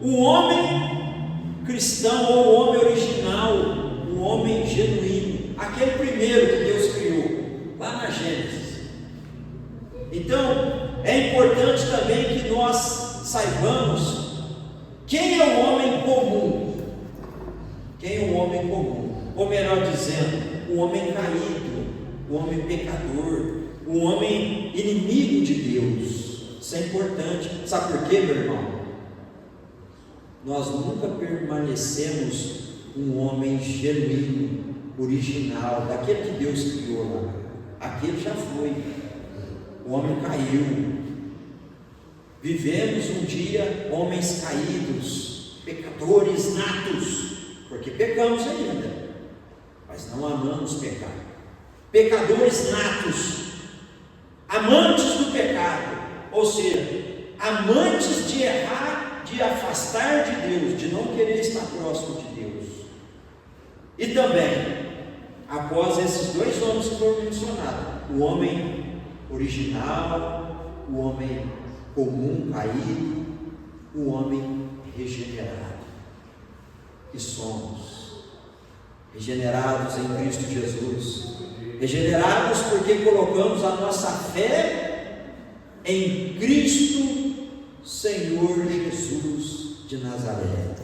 O homem cristão, ou o homem original, o homem genuíno, aquele primeiro que Deus criou, lá na Gênesis. Então, é importante também que nós saibamos quem é o homem comum. Quem é o homem comum? Ou melhor dizendo, o homem caído, o homem pecador, o homem inimigo de Deus. Isso é importante. Sabe por quê, meu irmão? Nós nunca permanecemos um homem genuíno, original, daquele que Deus criou lá. Aquele já foi. O homem caiu. Vivemos um dia homens caídos, pecadores natos, porque pecamos ainda, mas não amamos pecar. Pecadores natos, amantes do pecado, ou seja, amantes de errar, de afastar de Deus, de não querer estar próximo de Deus. E também, após esses dois homens que foram mencionados, o homem original, o homem comum, caído, o homem regenerado, que somos regenerados em Cristo Jesus, regenerados porque colocamos a nossa fé em Cristo Senhor Jesus de Nazaré.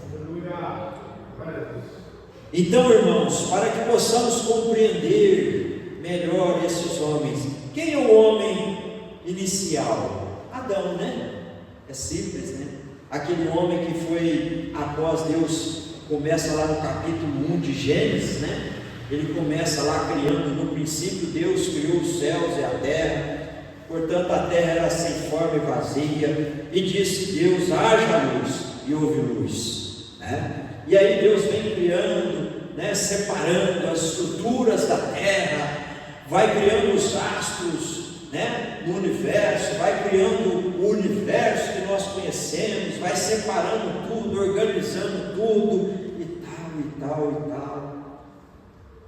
Então, irmãos, para que possamos compreender melhor esses homens, quem é o homem inicial? Adão, né? É simples, né? Aquele homem que foi, após Deus, começa lá no capítulo 1 de Gênesis, né? Ele começa lá criando, no princípio Deus criou os céus e a terra, portanto a terra era sem forma e vazia, e disse Deus: haja luz, e houve luz, né? E aí Deus vem criando, né? Separando as estruturas da terra, vai criando os astros, né? No universo, vai criando o universo que nós conhecemos, vai separando tudo, organizando tudo, e tal,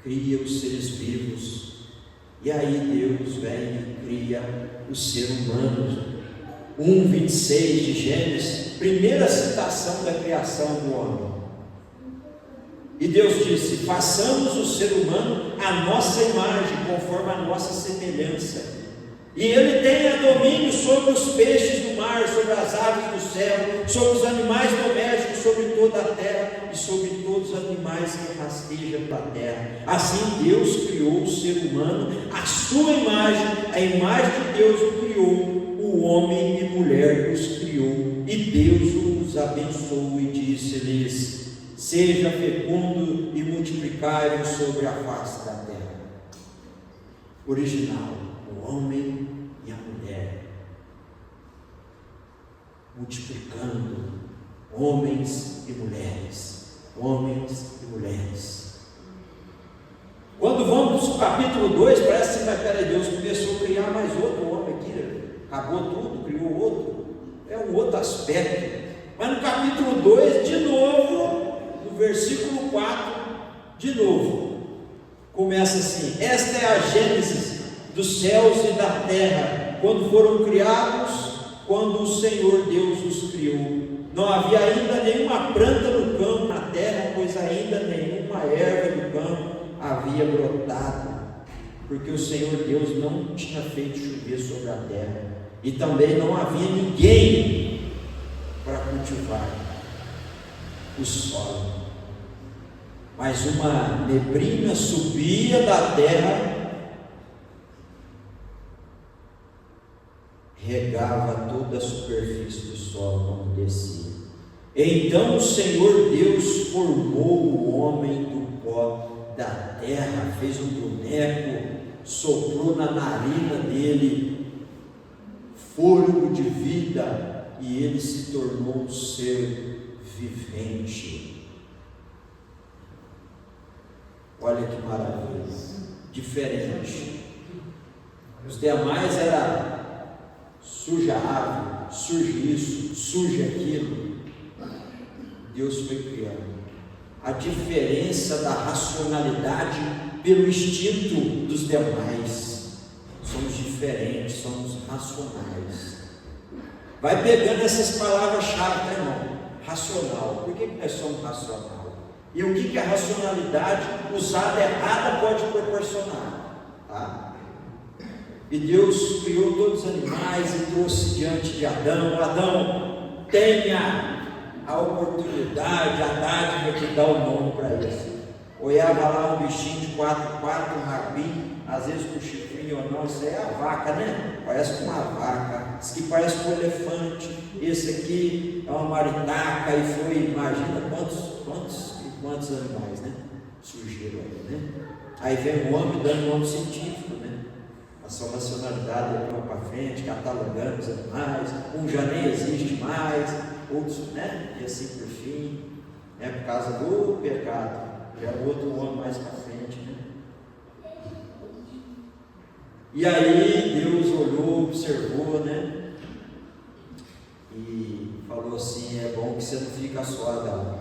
cria os seres vivos. E aí Deus vem e cria o ser humano. 1:26 de Gênesis, primeira citação da criação do homem. E Deus disse: façamos o ser humano à nossa imagem, conforme a nossa semelhança. E ele tenha domínio sobre os peixes do mar, sobre as aves do céu, sobre os animais domésticos, sobre toda a terra e sobre todos os animais que rastejam pela terra. Assim Deus criou o ser humano à sua imagem, a imagem de Deus o criou, o homem e mulher os criou. E Deus os abençoou e disse-lhes: seja fecundo e multiplicai-vos sobre a face da terra. Original, o homem e a mulher, multiplicando homens e mulheres, homens e mulheres. Quando vamos para o capítulo 2, parece que, mas peraí, Deus começou a criar mais outro homem aqui, acabou tudo, criou outro, é um outro aspecto. Mas no capítulo 2, de novo, no versículo 4, de novo, começa assim: esta é a Gênesis dos céus e da terra, quando foram criados, quando o Senhor Deus os criou. Não havia ainda nenhuma planta no campo, na terra, pois ainda nenhuma erva do campo havia brotado, porque o Senhor Deus não tinha feito chover sobre a terra, e também não havia ninguém para cultivar o solo. Mas uma neblina subia da terra, regava toda a superfície do solo quando descia. Então o Senhor Deus formou o homem do pó da terra, fez um boneco, soprou na narina dele fôlego de vida, e ele se tornou um ser vivente. Olha que maravilha, diferente. Os demais era suja árvore, surge isso, surge aquilo. Deus foi criando. A diferença da racionalidade pelo instinto dos demais. Somos diferentes, somos racionais. Vai pegando essas palavras-chave, tá, irmão? racional. Por que nós somos racional? E o que a racionalidade usada errada pode proporcionar? Tá? E Deus criou todos os animais e trouxe diante de Adão: Adão, tenha a oportunidade, a dádiva de dar o nome para isso. Olhava lá um bichinho de 4 patas, um rabinho, às vezes com chifrinho ou não, isso aí é a vaca, né? Parece com uma vaca, esse aqui parece com um elefante, esse aqui é uma maritaca, e foi, imagina quantos animais, né? Surgiram aí, né? Aí vem o homem dando nome científico, né? A sua racionalidade levou para frente, catalogando os animais, um já nem existe mais, outros, né? E assim por fim, né? Por causa do pecado. Já o outro homem mais para frente, né? E aí Deus olhou, observou, né? E falou assim: é bom que você não fica só, Adão.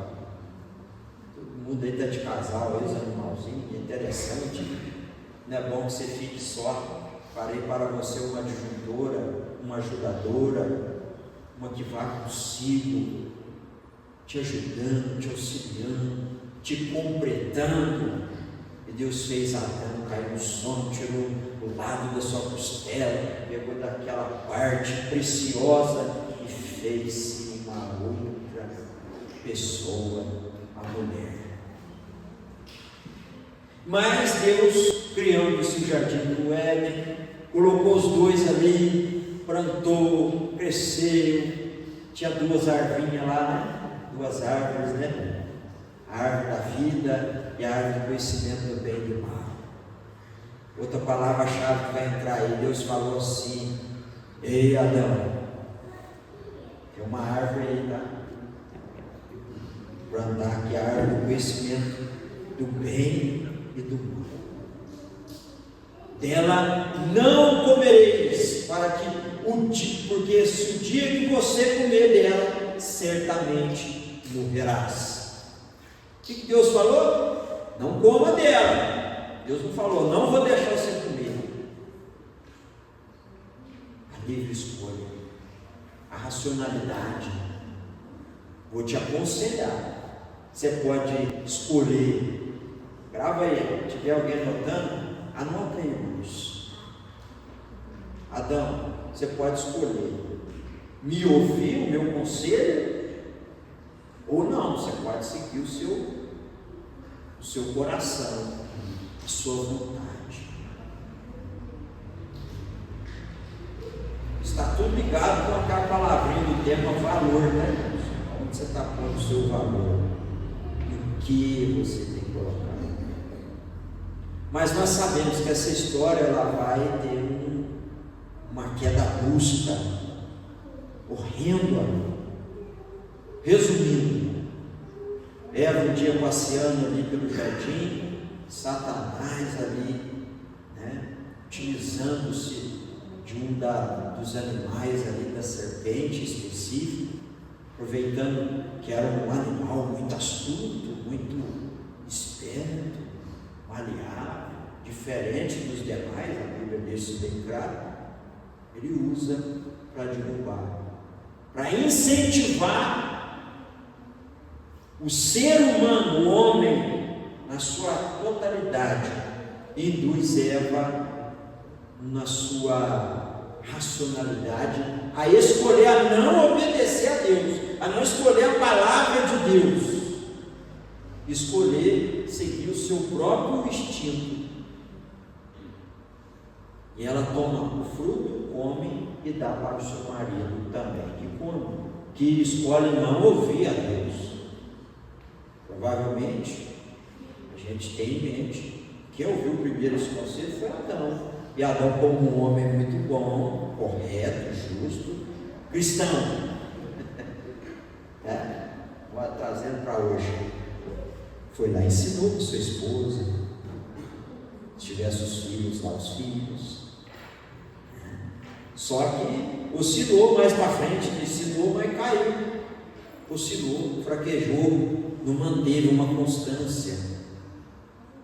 Todo mundo aí está de casal, aí os animalzinhos, é interessante. Não é bom que você fique só. Farei para você uma adjuntora, uma ajudadora, uma que vá consigo, te ajudando, te auxiliando, te completando. E Deus fez Adão cair no sono, tirou o lado da sua costela, pegou daquela parte preciosa e fez uma outra pessoa, a mulher. Mas Deus, criando esse jardim do Éden, colocou os dois ali, plantou, cresceu, tinha 2 arvinhas lá, né? 2 árvores, né? A árvore da vida e a árvore do conhecimento do bem e do mal. Outra palavra-chave que vai entrar aí, Deus falou assim: ei Adão, tem uma árvore aí, tá? Para andar aqui, a árvore do conhecimento do bem e do mal. Dela não comereis, porque se o dia que você comer dela, certamente morrerás. O que Deus falou? Não coma dela. Deus não falou: não vou deixar você comer. A livre escolha, a racionalidade. Vou te aconselhar. Você pode escolher. Grava aí. Se tiver alguém anotando, anota aí, irmãos. Adão, você pode escolher me ouvir o meu conselho, ou não. Você pode seguir o seu coração, a sua vontade. Está tudo ligado com aquela palavrinha do tema valor, né? Onde você está pondo o seu valor, e o que você tem colocado. Mas nós sabemos que essa história ela vai ter uma queda brusca, horrenda. Resumindo, Eva um dia passeando ali pelo jardim, Satanás ali, né, utilizando-se de dos animais ali, da serpente específico, aproveitando que era um animal muito astuto, muito esperto, maleável, diferente dos demais, a Bíblia deixa isso bem claro. Ele usa para derrubar, para incentivar o ser humano, o homem, na sua totalidade, induz Eva na sua racionalidade a escolher a não obedecer a Deus, a não escolher a palavra de Deus, escolher seguir o seu próprio instinto. E ela toma o fruto, come e dá para o seu marido também, que come, que escolhe não ouvir a Deus. Provavelmente a gente tem em mente quem ouviu primeiro esse conselho foi Adão. E Adão, como um homem muito bom, correto, justo, cristão, trazendo para hoje, foi lá e ensinou para sua esposa, se tivesse os filhos lá, os filhos. Só que oscilou mais para frente, ensinou, mas caiu, oscilou, fraquejou, não manteve uma constância,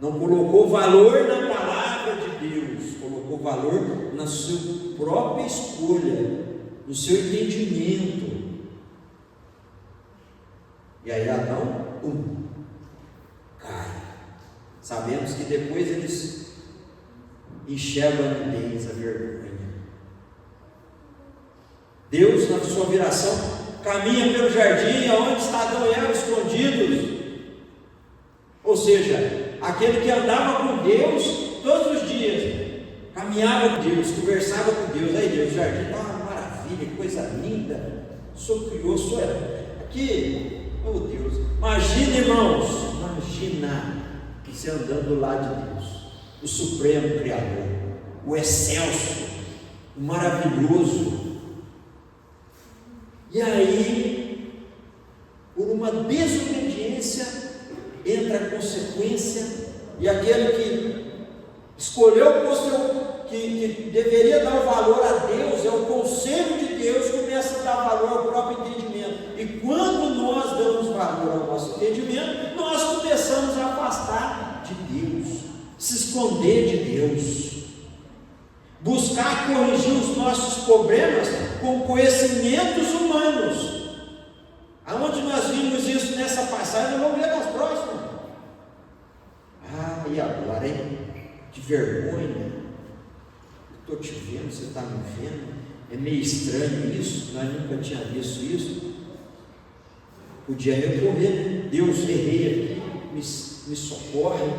não colocou valor na palavra de Deus, colocou valor na sua própria escolha, no seu entendimento. E aí Adão, cai. Sabemos que depois eles enxergam a nudez, a vergonha. Deus, na sua viração, caminha pelo jardim, aonde está Adão e Eva escondidos. Ou seja, aquele que andava com Deus todos os dias, caminhava com Deus, conversava com Deus. Aí Deus, o jardim está uma maravilha, que coisa linda. O Senhor criou, o Senhor aqui, oh Deus. Imagina, irmãos, imagina você andando do lado de Deus, o Supremo Criador, o Excelso, o Maravilhoso. E aí, por uma desobediência, entra a consequência, e aquele que escolheu o posto que deveria dar o valor a Deus, é o conselho de Deus, começa a dar valor ao próprio entendimento. E quando nós damos valor ao nosso entendimento, nós começamos a afastar de Deus, se esconder de Deus, buscar corrigir os nossos problemas com conhecimentos humanos. Aonde nós vimos isso nessa passagem, nós vamos ver nas próximas. E agora, hein? Que vergonha. Estou te vendo, você está me vendo. É meio estranho isso, nós nunca tínhamos visto isso. Podia recorrer, né? Deus, errei aqui, me socorre.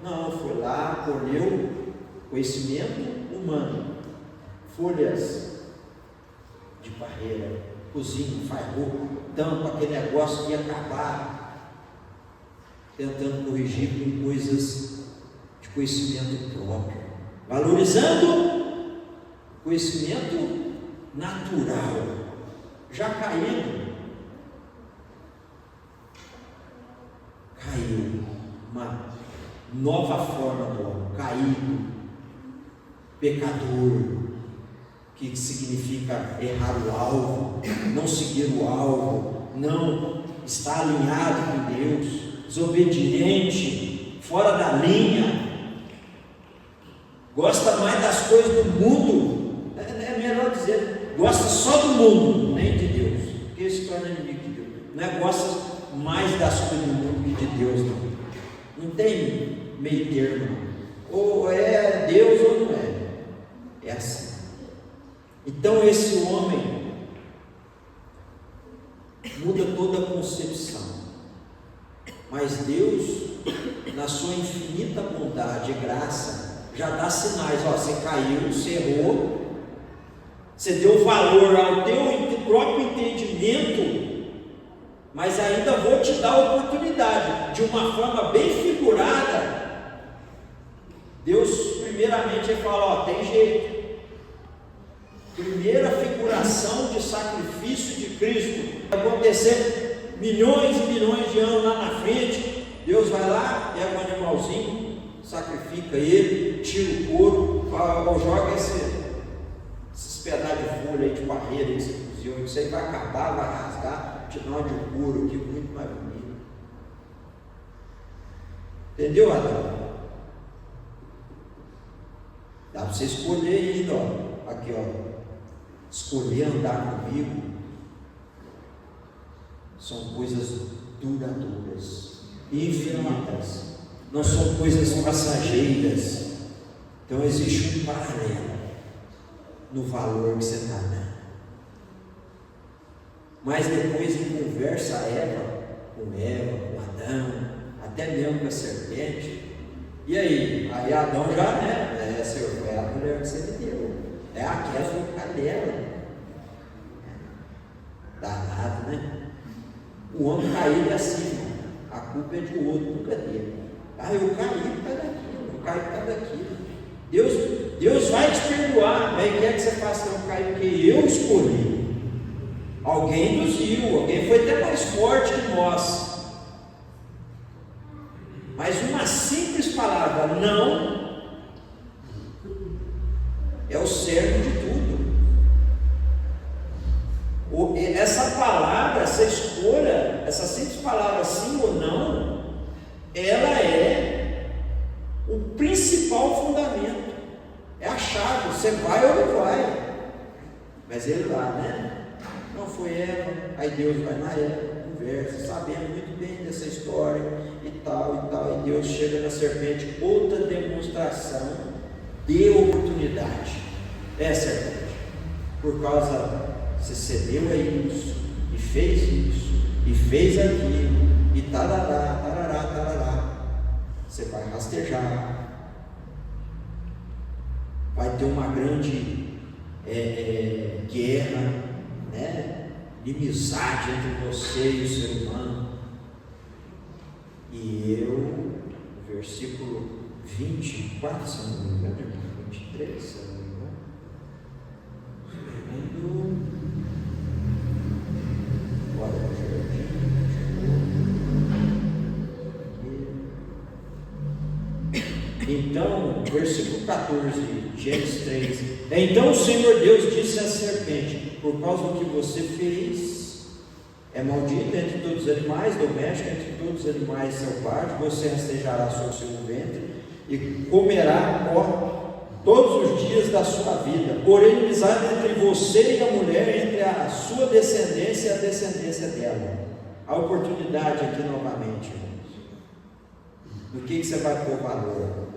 Não, foi lá, colheu conhecimento humano, folhas de barreira, cozinha, faz roupa, tampa aquele negócio que ia acabar, tentando corrigir com coisas de conhecimento próprio, valorizando conhecimento natural, já caiu uma nova forma do homem, caído, pecador, que significa errar o alvo, não seguir o alvo, não estar alinhado com Deus, desobediente, fora da linha, gosta mais das coisas do mundo, é melhor dizer, gosta só do mundo, nem de Deus, porque ele se torna inimigo de Deus. Não é gosta mais das coisas do mundo que de Deus, não tem meio termo, ou é Deus ou não é. É assim. Então esse homem muda toda a concepção, mas Deus, na sua infinita bondade e graça, já dá sinais. Você caiu, você errou, você deu valor ao teu próprio entendimento, mas ainda vou te dar a oportunidade, de uma forma bem figurada. Deus primeiramente ele fala, tem jeito. Primeira figuração de sacrifício de Cristo, vai acontecer milhões e milhões de anos lá na frente. Deus vai lá, pega um animalzinho, sacrifica ele, tira o couro, joga esses pedaços de folha aí de barreira que você cozinhou, isso aí vai acabar, vai rasgar, te dá um de couro aqui muito mais bonito. Entendeu, Adão? Dá para você escolher ainda, ó. Aqui, ó. Escolher andar comigo são coisas duradouras, infinitas, não são coisas passageiras. Então existe um paralelo no valor que você está dando. Mas depois em conversa com Adão, até mesmo com a serpente. E aí Adão já, Senhor, foi a mulher que você me deu. É aquela foi a dela. Danado, né? O homem caído é assim, a culpa é de outro, nunca dele. Eu caí por causa daquilo, eu caí por causa daquilo. Deus vai te perdoar, mas quer que você faça não cair porque eu escolhi. Alguém induziu, alguém foi até mais forte que nós. Mas uma simples palavra, não, é o cerne de tudo. Essa palavra, essa escolha, essa simples palavra sim ou não, ela é o principal fundamento, é a chave. Você vai ou não vai? Mas ele lá, né? Não foi Eva, aí Deus vai na Eva, conversa, sabendo essa história e tal, e Deus chega na serpente, outra demonstração de oportunidade. Serpente, por causa, você cedeu a isso, e fez aquilo, e tarará, você vai rastejar, vai ter uma grande guerra, inimizade entre você e o ser humano. E eu, versículo 24, se não me engano, 23, se não me engano, olha o jardim, então, versículo 14, Gênesis 3, então o Senhor Deus disse à serpente, por causa do que você fez, é maldito entre todos os animais domésticos, entre todos os animais selvagens, você rastejará sobre o seu ventre, e comerá todos os dias da sua vida, porém inimizade entre você e a mulher, entre a sua descendência e a descendência dela. A oportunidade aqui novamente, irmãos. Do que você vai pôr valor?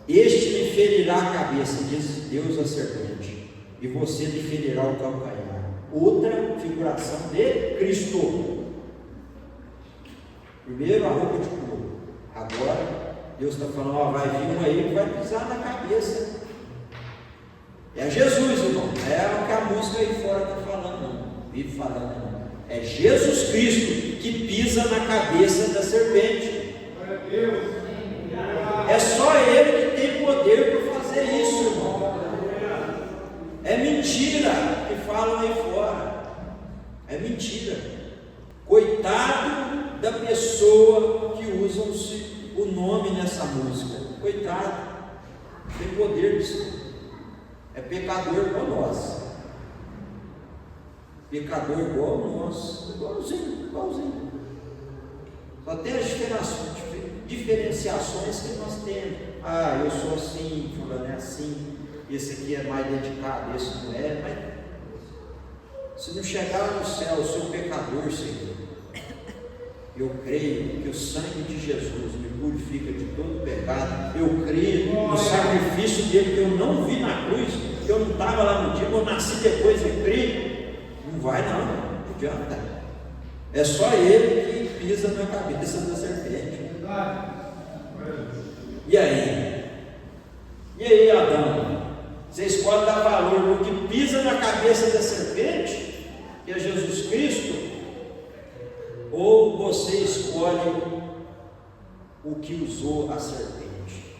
Este lhe ferirá a cabeça, diz Deus à serpente, e você lhe ferirá o calcanhar. Outra figuração de Cristo. Primeiro a roupa de couro, agora Deus está falando, vai vir um aí que vai pisar na cabeça. É Jesus, irmão. É o que a música aí fora está falando, não. Vive falando, não. É Jesus Cristo que pisa na cabeça da serpente. É só Ele que tem poder para fazer isso, irmão. É mentira que falam aí fora. É mentira. Coitado da pessoa que usa o nome nessa música. Coitado. Tem poder disso. É pecador igual nós. Pecador igual nós. Igualzinho. Só tem as diferenciações que nós temos. Eu sou assim, fulano é assim, esse aqui é mais dedicado, esse não é. Mas se não chegar no céu, eu sou pecador, Senhor, eu creio que o sangue de Jesus me purifica de todo pecado. Eu creio no sacrifício dele que eu não vi na cruz, que eu não estava lá no dia, eu nasci depois e creio. Não vai não adianta. É só ele que pisa na cabeça da serpente. E aí, Adão? Você escolhe dar valor no que pisa na cabeça da serpente, que é Jesus Cristo, ou você escolhe o que usou a serpente,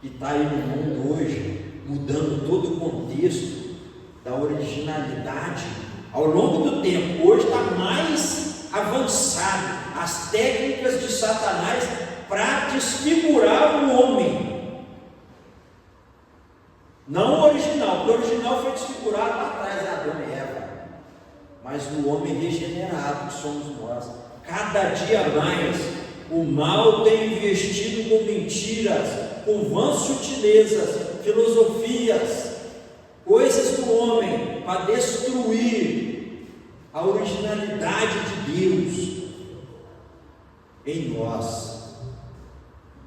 que está aí no mundo hoje, mudando todo o contexto da originalidade ao longo do tempo? Hoje está mais avançado as técnicas de Satanás para desfigurar o homem. Não o original, porque o original foi desfigurado lá atrás, Adão e Eva, mas no homem regenerado que somos nós. Cada dia mais o mal tem investido com mentiras, com vãs sutilezas, filosofias, coisas do homem para destruir a originalidade de Deus em nós.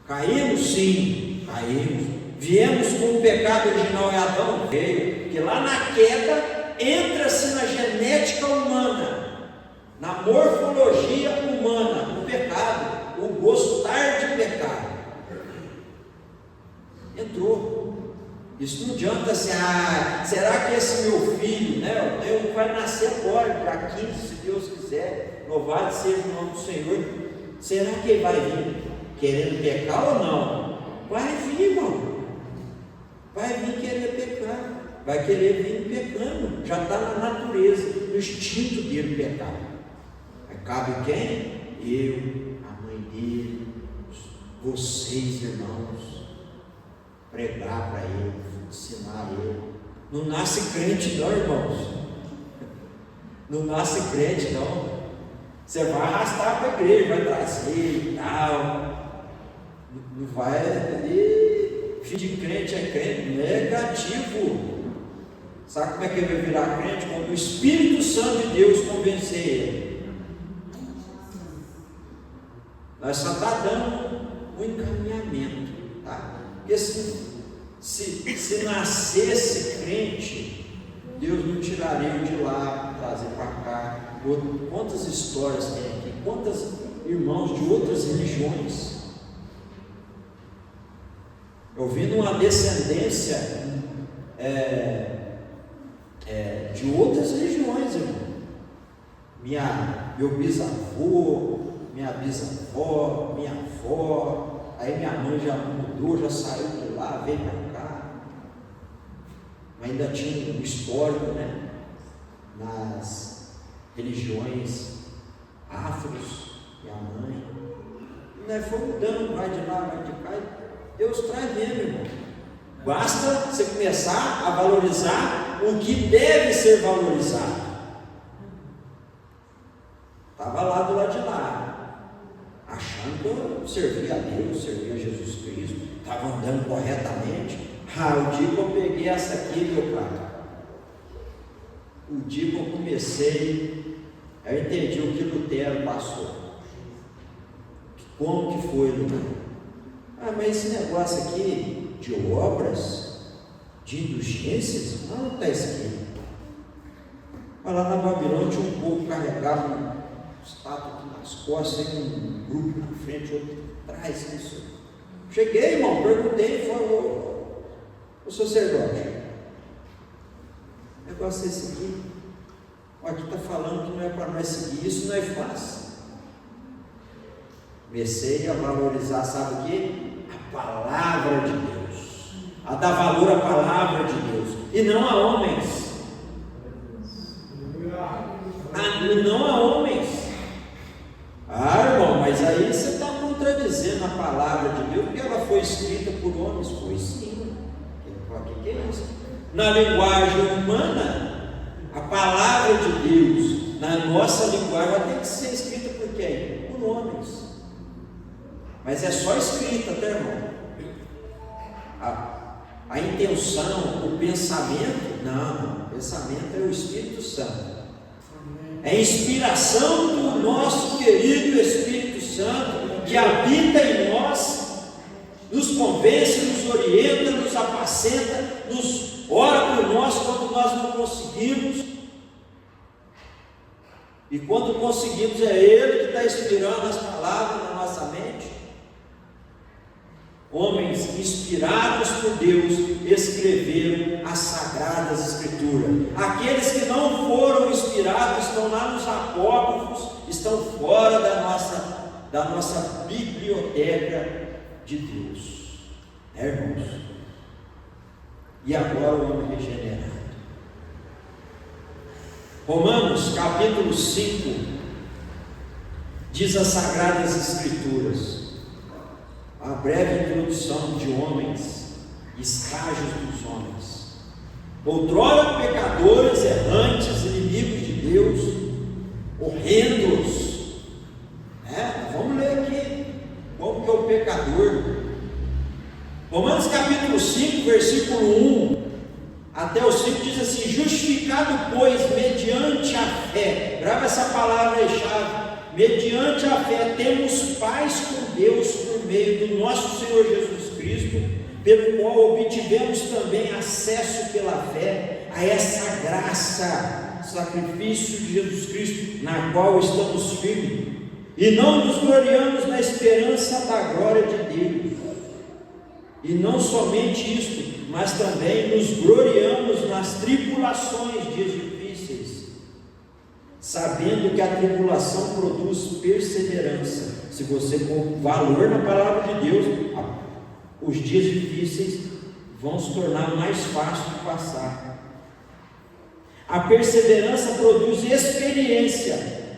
Caímos, sim, caímos. Viemos com o pecado original, Adão veio, porque lá na queda entra-se na genética humana, na morfologia humana, o pecado, o gostar de pecado. Entrou. Isso não adianta assim, será que esse meu filho, Deus vai nascer agora, para 15, se Deus quiser, louvado seja o nome do Senhor, será que ele vai vir querendo pecar ou não? Vai vir, irmão. Vai vir querer pecar, vai querer vir pecando, já está na natureza, no instinto dele pecar. Aí cabe quem? Eu, a mãe dele, vocês, irmãos, pregar para ele, ensinar ele. Não nasce crente não, irmãos, não nasce crente não. Você vai arrastar para a igreja, vai trazer e tal, não vai. Filho de crente é crente negativo. Sabe como é que ele vai virar crente? Quando o Espírito Santo de Deus convencer ele. Nós só estamos dando um encaminhamento, tá? Porque se nascesse crente, Deus não tiraria eu de lá, trazer para cá. Quantas histórias tem aqui, quantos irmãos de outras religiões. Eu vi numa descendência de outras religiões, irmão. Meu bisavô, minha bisavó, minha avó, aí minha mãe já mudou, já saiu de lá, veio para cá. Mas ainda tinha um histórico, né? Nas religiões afros, minha mãe. E nós fomos mudando, vai de lá, vai de cá. E Deus traz mesmo, irmão. Basta você começar a valorizar o que deve ser valorizado. Estava lá do lado de lá, achando que eu servia a Deus, servia a Jesus Cristo, estava andando corretamente. O dia que eu peguei essa aqui, meu pai, o dia que eu comecei, eu entendi o que Lutero passou. Como que foi, Lutero? Mas esse negócio aqui de obras, de indulgências, não está escrito. Mas lá na Babilônia tinha um povo carregado um estátua aqui nas costas, tem um grupo na frente, outro atrás, isso. Cheguei, irmão, perguntei, falou, o sacerdote, o negócio é esse aqui. Aqui está falando que não é para nós seguir, isso não é fácil. Comecei a valorizar, sabe o que? A palavra de Deus, a dar valor à palavra de Deus, e não a homens. Não a homens. Irmão, mas aí você está contradizendo a palavra de Deus, porque ela foi escrita por homens. Foi sim. O que é isso? Na linguagem humana, a palavra de Deus, na nossa linguagem, ela tem que ser escrita por quem? Por homens. Mas é só escrita, tá, irmão? A intenção, o pensamento, não. O pensamento é o Espírito Santo. É a inspiração do nosso querido Espírito Santo, que habita em nós, nos convence, nos orienta, nos apacenta, nos ora por nós quando nós não conseguimos. E quando conseguimos, é Ele que está inspirando as palavras na nossa mente. Homens inspirados por Deus escreveram as Sagradas Escrituras. Aqueles que não foram inspirados estão lá nos apócrifos, estão fora da nossa biblioteca de Deus. Irmãos? E agora o homem regenerado. Romanos capítulo 5 diz as Sagradas Escrituras. A breve introdução de homens, estágios dos homens. Outrora pecadores, errantes, inimigos de Deus, horrendos. Vamos ler aqui como que é o pecador. Romanos capítulo 5, versículo 1 até o 5 diz assim: justificado, pois, mediante a fé, grava essa palavra aí, chave. Mediante a fé temos paz com Deus por meio do nosso Senhor Jesus Cristo, pelo qual obtivemos também acesso pela fé a essa graça, sacrifício de Jesus Cristo, na qual estamos firmes, e não nos gloriamos na esperança da glória de Deus. E não somente isto, mas também nos gloriamos nas tribulações, dias difíceis, sabendo que a tribulação produz perseverança. Se você pôr valor na palavra de Deus, os dias difíceis vão se tornar mais fáceis de passar. A perseverança produz experiência,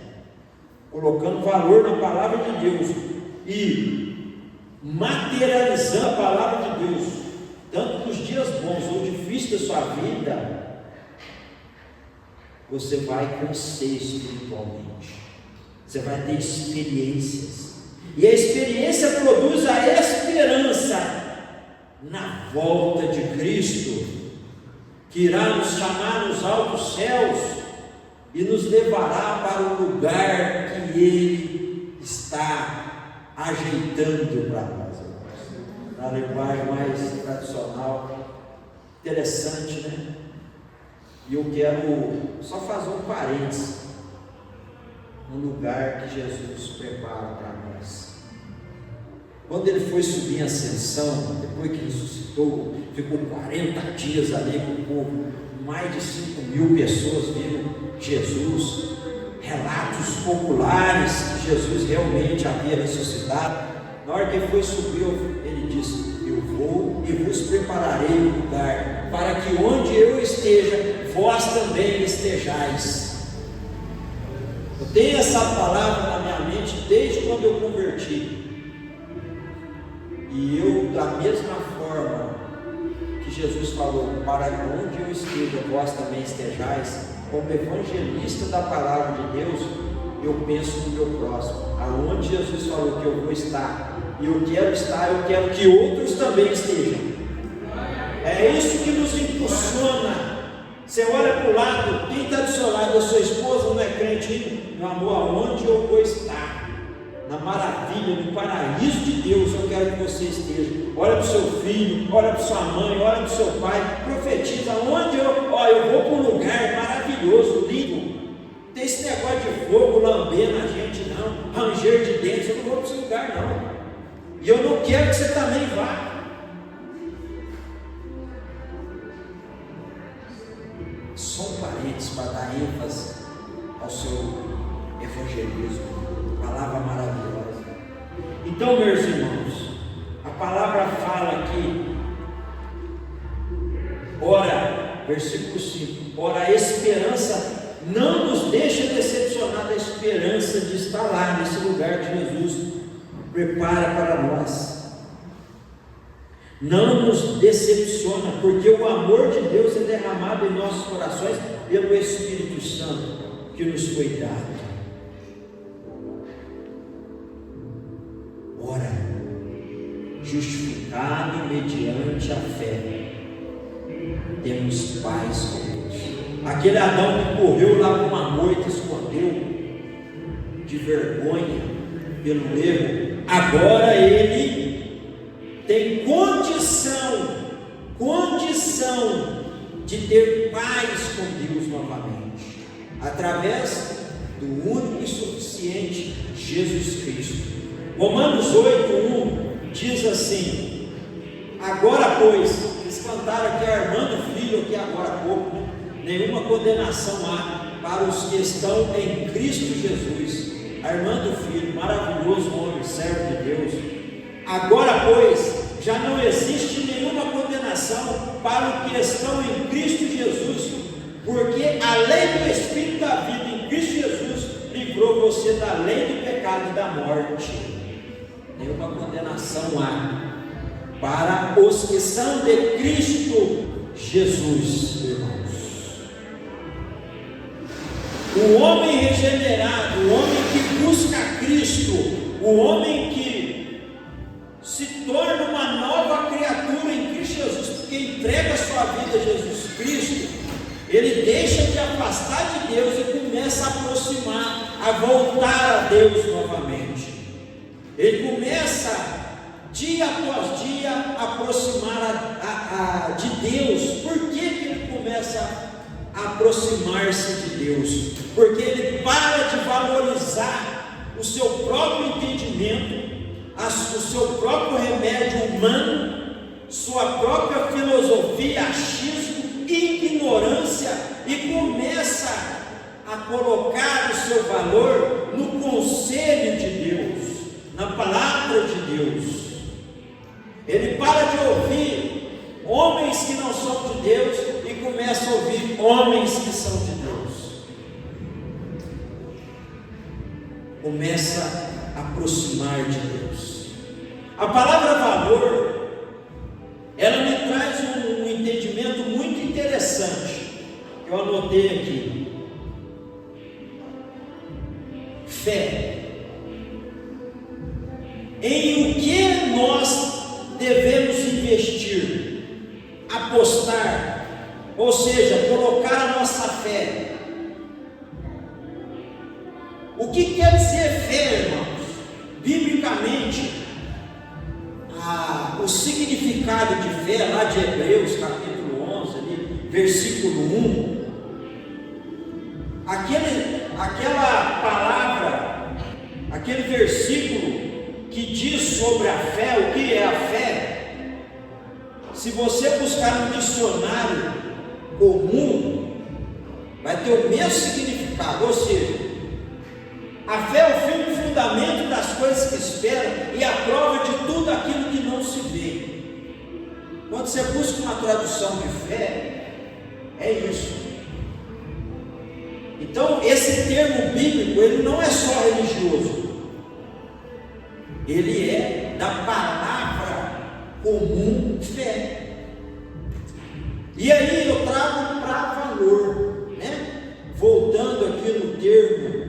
colocando valor na palavra de Deus e materializando a palavra de Deus, tanto nos dias bons ou difíceis da sua vida. Você vai crescer espiritualmente, você vai ter experiências, e a experiência produz a esperança na volta de Cristo, que irá nos chamar nos altos céus e nos levará para o lugar que Ele está ajeitando para nós, irmãos. Na linguagem mais tradicional, interessante, né? E eu quero só fazer um parênteses no lugar que Jesus prepara para nós. Quando ele foi subir em ascensão, depois que ressuscitou, ficou 40 dias ali com o povo, mais de 5.000 pessoas viram Jesus, relatos populares que Jesus realmente havia ressuscitado. Na hora que ele foi subir, ele disse: eu vou e vos prepararei um lugar, para que onde eu esteja, vós também estejais. Eu tenho essa palavra na minha mente desde quando eu converti. E eu, da mesma forma que Jesus falou, para onde eu esteja, vós também estejais, como evangelista da palavra de Deus, eu penso no meu próximo. Aonde Jesus falou que eu vou estar, e eu quero estar, eu quero que outros também estejam. É isso que nos impulsiona. Você olha para o lado, quem está do seu lado, a sua esposa não é crente, meu amor, aonde eu vou estar? Na maravilha, no paraíso de Deus, eu quero que você esteja. Olha para o seu filho, olha para sua mãe, olha para o seu pai, profetiza onde eu vou para um lugar maravilhoso, lindo. Não tem esse negócio de fogo lambendo a gente, não, ranger de dentes, eu não vou para esse lugar, não. E eu não quero que você também vá. Só um parênteses para dar ênfase ao seu evangelismo. Palavra maravilhosa. Então, meus irmãos, a palavra fala aqui, ora, versículo 5, ora, a esperança não nos deixa decepcionar da esperança de estar lá nesse lugar que Jesus prepara para nós. Não nos decepciona, porque o amor de Deus é derramado em nossos corações pelo Espírito Santo que nos foi dado. Ora, justificado mediante a fé, temos paz com Deus. Aquele Adão que correu lá para uma moita, escondeu de vergonha pelo erro, agora ele tem condição de ter paz com Deus novamente, através do único e suficiente Jesus Cristo. Romanos 8:1 diz assim: agora pois, eles cantaram aqui Armando Filho aqui agora há pouco, né? Nenhuma condenação há para os que estão em Cristo Jesus. Armando Filho, maravilhoso homem, servo de Deus. Agora pois, já não existe nenhuma condenação para os que estão em Cristo Jesus, porque a lei do Espírito da vida em Cristo Jesus livrou você da lei do pecado e da morte. Nenhuma condenação há para os que são de Cristo Jesus, irmãos. O homem regenerado, o homem que busca Cristo, o homem que se torna uma nova criatura em Cristo Jesus, porque entrega a sua vida a Jesus Cristo, ele deixa de afastar de Deus e começa a aproximar, a voltar a Deus novamente. Ele começa dia após dia a aproximar de Deus. Por que ele começa a aproximar-se de Deus? Porque ele para de valorizar o seu próprio entendimento, o seu próprio remédio humano, sua própria filosofia, achismo, ignorância, e começa a colocar o seu valor no conselho de Deus, na palavra de Deus. Ele para de ouvir homens que não são de Deus e começa a ouvir homens que são de Deus. Começa a aproximar de Deus. A palavra valor, ela me traz um entendimento muito interessante. Eu anotei aqui. Fé. Em o que nós devemos investir, apostar, ou seja, colocar a nossa fé. O que quer dizer fé, irmãos? Biblicamente, de Hebreus, capítulo 11, ali, versículo 1, aquela palavra, aquele versículo que diz sobre a fé, o que é a fé, se você buscar no dicionário comum, vai ter o mesmo significado, ou seja, a fé é o firme fundamento das coisas que esperam e a prova de tudo aquilo que não se vê. Quando você busca uma tradução de fé, é isso. Então, esse termo bíblico, ele não é só religioso, ele é da palavra comum fé. E aí eu trago para valor, né? Voltando aqui no termo,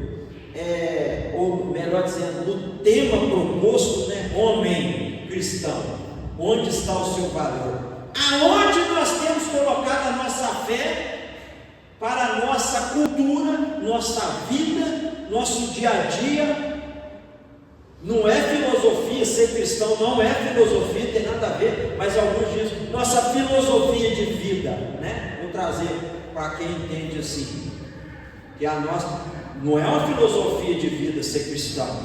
ou melhor dizendo, no tema proposto, né? Homem cristão, onde está o seu valor? Aonde nós temos colocado a nossa fé para a nossa cultura, nossa vida, nosso dia a dia? Não é filosofia, ser cristão não é filosofia, tem nada a ver, mas alguns dizem, nossa filosofia de vida, né? Vou trazer para quem entende assim, que a nossa, não é uma filosofia de vida ser cristão,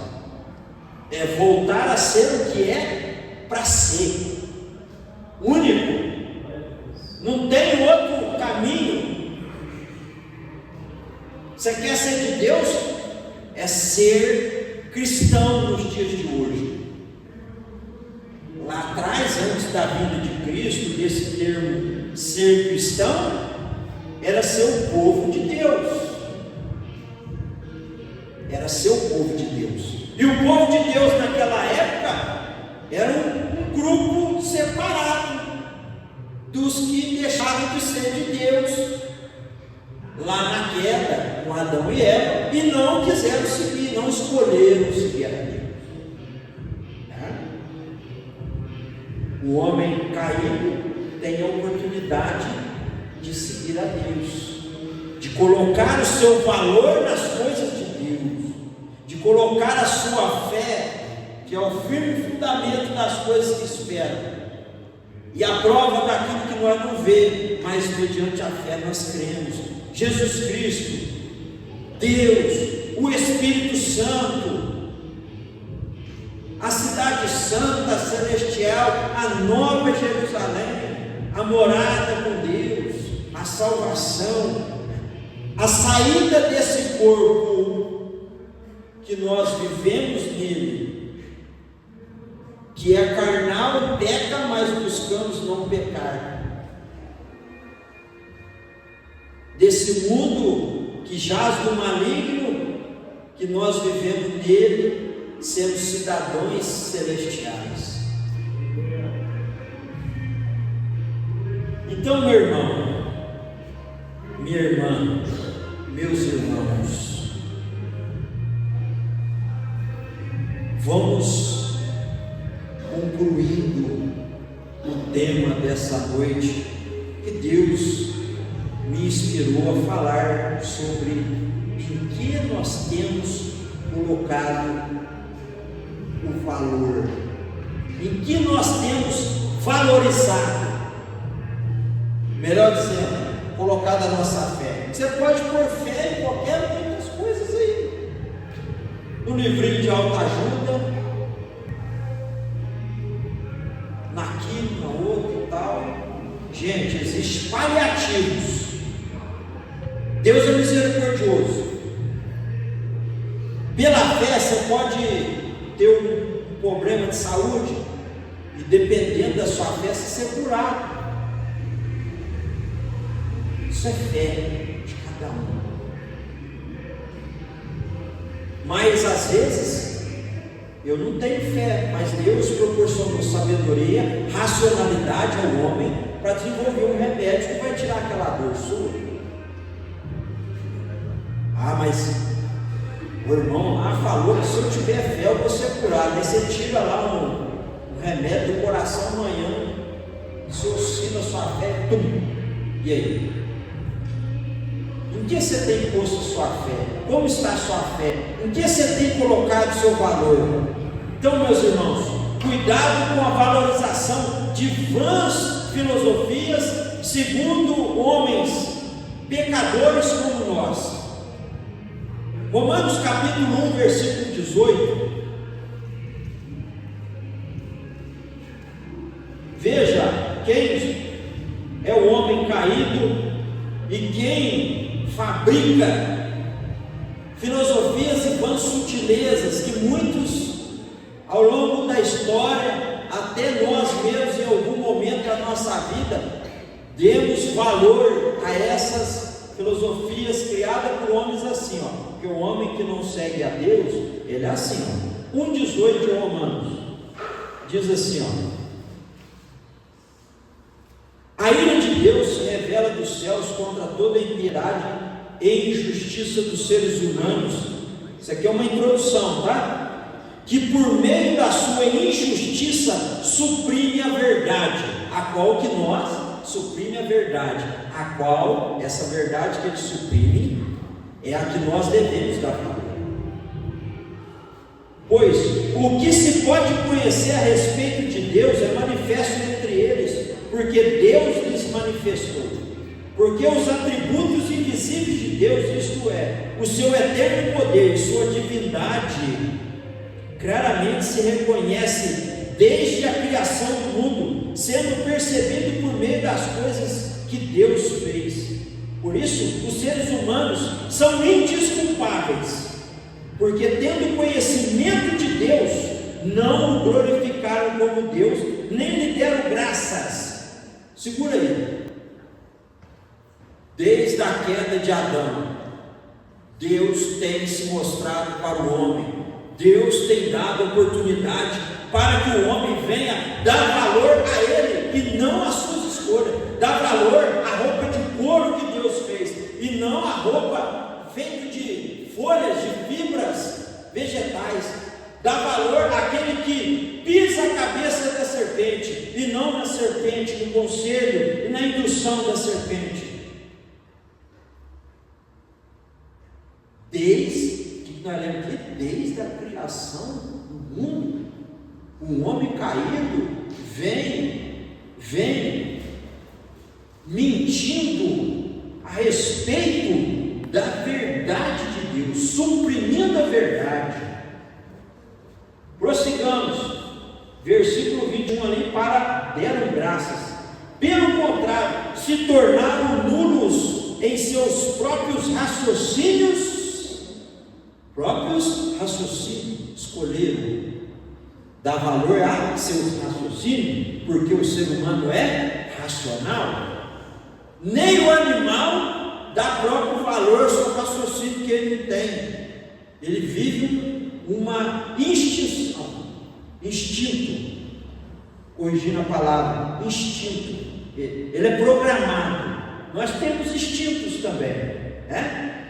é voltar a ser o que é para ser, único, não tem outro caminho. Você quer ser de Deus? É ser cristão nos dias de hoje. Lá atrás, antes da vinda de Cristo, desse termo ser cristão, era ser o povo de Deus. Era ser o povo de Deus. E o povo de Deus naquela época era um grupo separado dos que deixaram de ser de Deus lá na queda com Adão e Eva e não quiseram seguir, não escolheram seguir a Deus. O homem caído tem a oportunidade de seguir a Deus, de colocar o seu valor nas coisas de Deus, de colocar a sua fé, que é o firme fundamento das coisas que esperam, e a prova daquilo que nós não vemos, mas mediante a fé nós cremos. Jesus Cristo, Deus, o Espírito Santo, a cidade santa, celestial, a nova Jerusalém, a morada com Deus, a salvação, a saída desse corpo que nós vivemos nele, que é carnal e peca, mas buscamos não pecar. Desse mundo que jaz do maligno, que nós vivemos nele, sendo cidadãos celestiais. Então, meu irmão, minha irmã, meus irmãos, vamos concluindo o tema dessa noite, que Deus me inspirou a falar sobre em que nós temos colocado o valor, em que nós temos valorizado, melhor dizendo, colocado a nossa fé. Você pode pôr fé em qualquer uma das coisas aí, no livrinho de autoajuda, naquilo, na outra e tal. Gente, existem paliativos. Deus é misericordioso. Pela fé você pode ter um problema de saúde e, dependendo da sua fé, você ser curado. Isso é fé de cada um. Mas às vezes eu não tenho fé, mas Deus proporcionou sabedoria, racionalidade ao homem para desenvolver um remédio que vai tirar aquela dor sua. Ah, mas o irmão lá falou que se eu tiver fé eu vou ser curado. Aí você tira lá um remédio do coração amanhã, você oscila a sua fé, tum. E aí? Em que você tem posto a sua fé? Como está a sua fé? Em que você tem colocado o seu valor? Então, meus irmãos, cuidado com a valorização de vãs filosofias segundo homens pecadores como nós. Romanos capítulo 1, versículo 18. Veja quem é o homem caído e quem fabrica filosofias e vãs sutilezas que muitos, ao longo da história, até nós mesmos, em algum momento da nossa vida, demos valor a essas filosofias criadas por homens assim, ó. Porque o homem que não segue a Deus, ele é assim, ó. 1,18 de Romanos diz assim, ó: a ira de Deus se revela dos céus contra toda a impiedade e injustiça dos seres humanos. Isso aqui é uma introdução, tá? Que por meio da sua injustiça suprime a verdade, a qual que nós suprime a verdade, a qual essa verdade que ele suprime é a que nós devemos dar valor. Pois o que se pode conhecer a respeito de Deus é manifesto entre eles, porque Deus lhes manifestou. Porque os atributos invisíveis de Deus, isto é, o seu eterno poder e sua divindade, claramente se reconhece desde a criação do mundo, sendo percebido por meio das coisas que Deus fez. Por isso, os seres humanos são indesculpáveis, porque tendo conhecimento de Deus, não o glorificaram como Deus, nem lhe deram graças. Segura aí. Desde a queda de Adão, Deus tem se mostrado para o homem. Deus tem dado oportunidade para que o homem venha dar valor a ele e não às suas escolhas, dar valor à roupa de couro que Deus fez e não a roupa feita de folhas, de fibras vegetais, dar valor àquele que pisa a cabeça da serpente e não na serpente, no conselho e na indução da serpente. Desde a criação do mundo, o homem caído vem mentindo a respeito da verdade de Deus, suprimindo a verdade. Prossigamos, versículo 21 ali, para deram graças. Pelo contrário, se tornaram nulos em seus próprios raciocínios, escolheram dar valor a seus raciocínios, porque o ser humano é racional. Nem o animal dá próprio valor ao seu raciocínio que ele tem. Ele vive uma instinto, corrigindo a palavra, instinto. Ele é programado. Nós temos instintos também, né?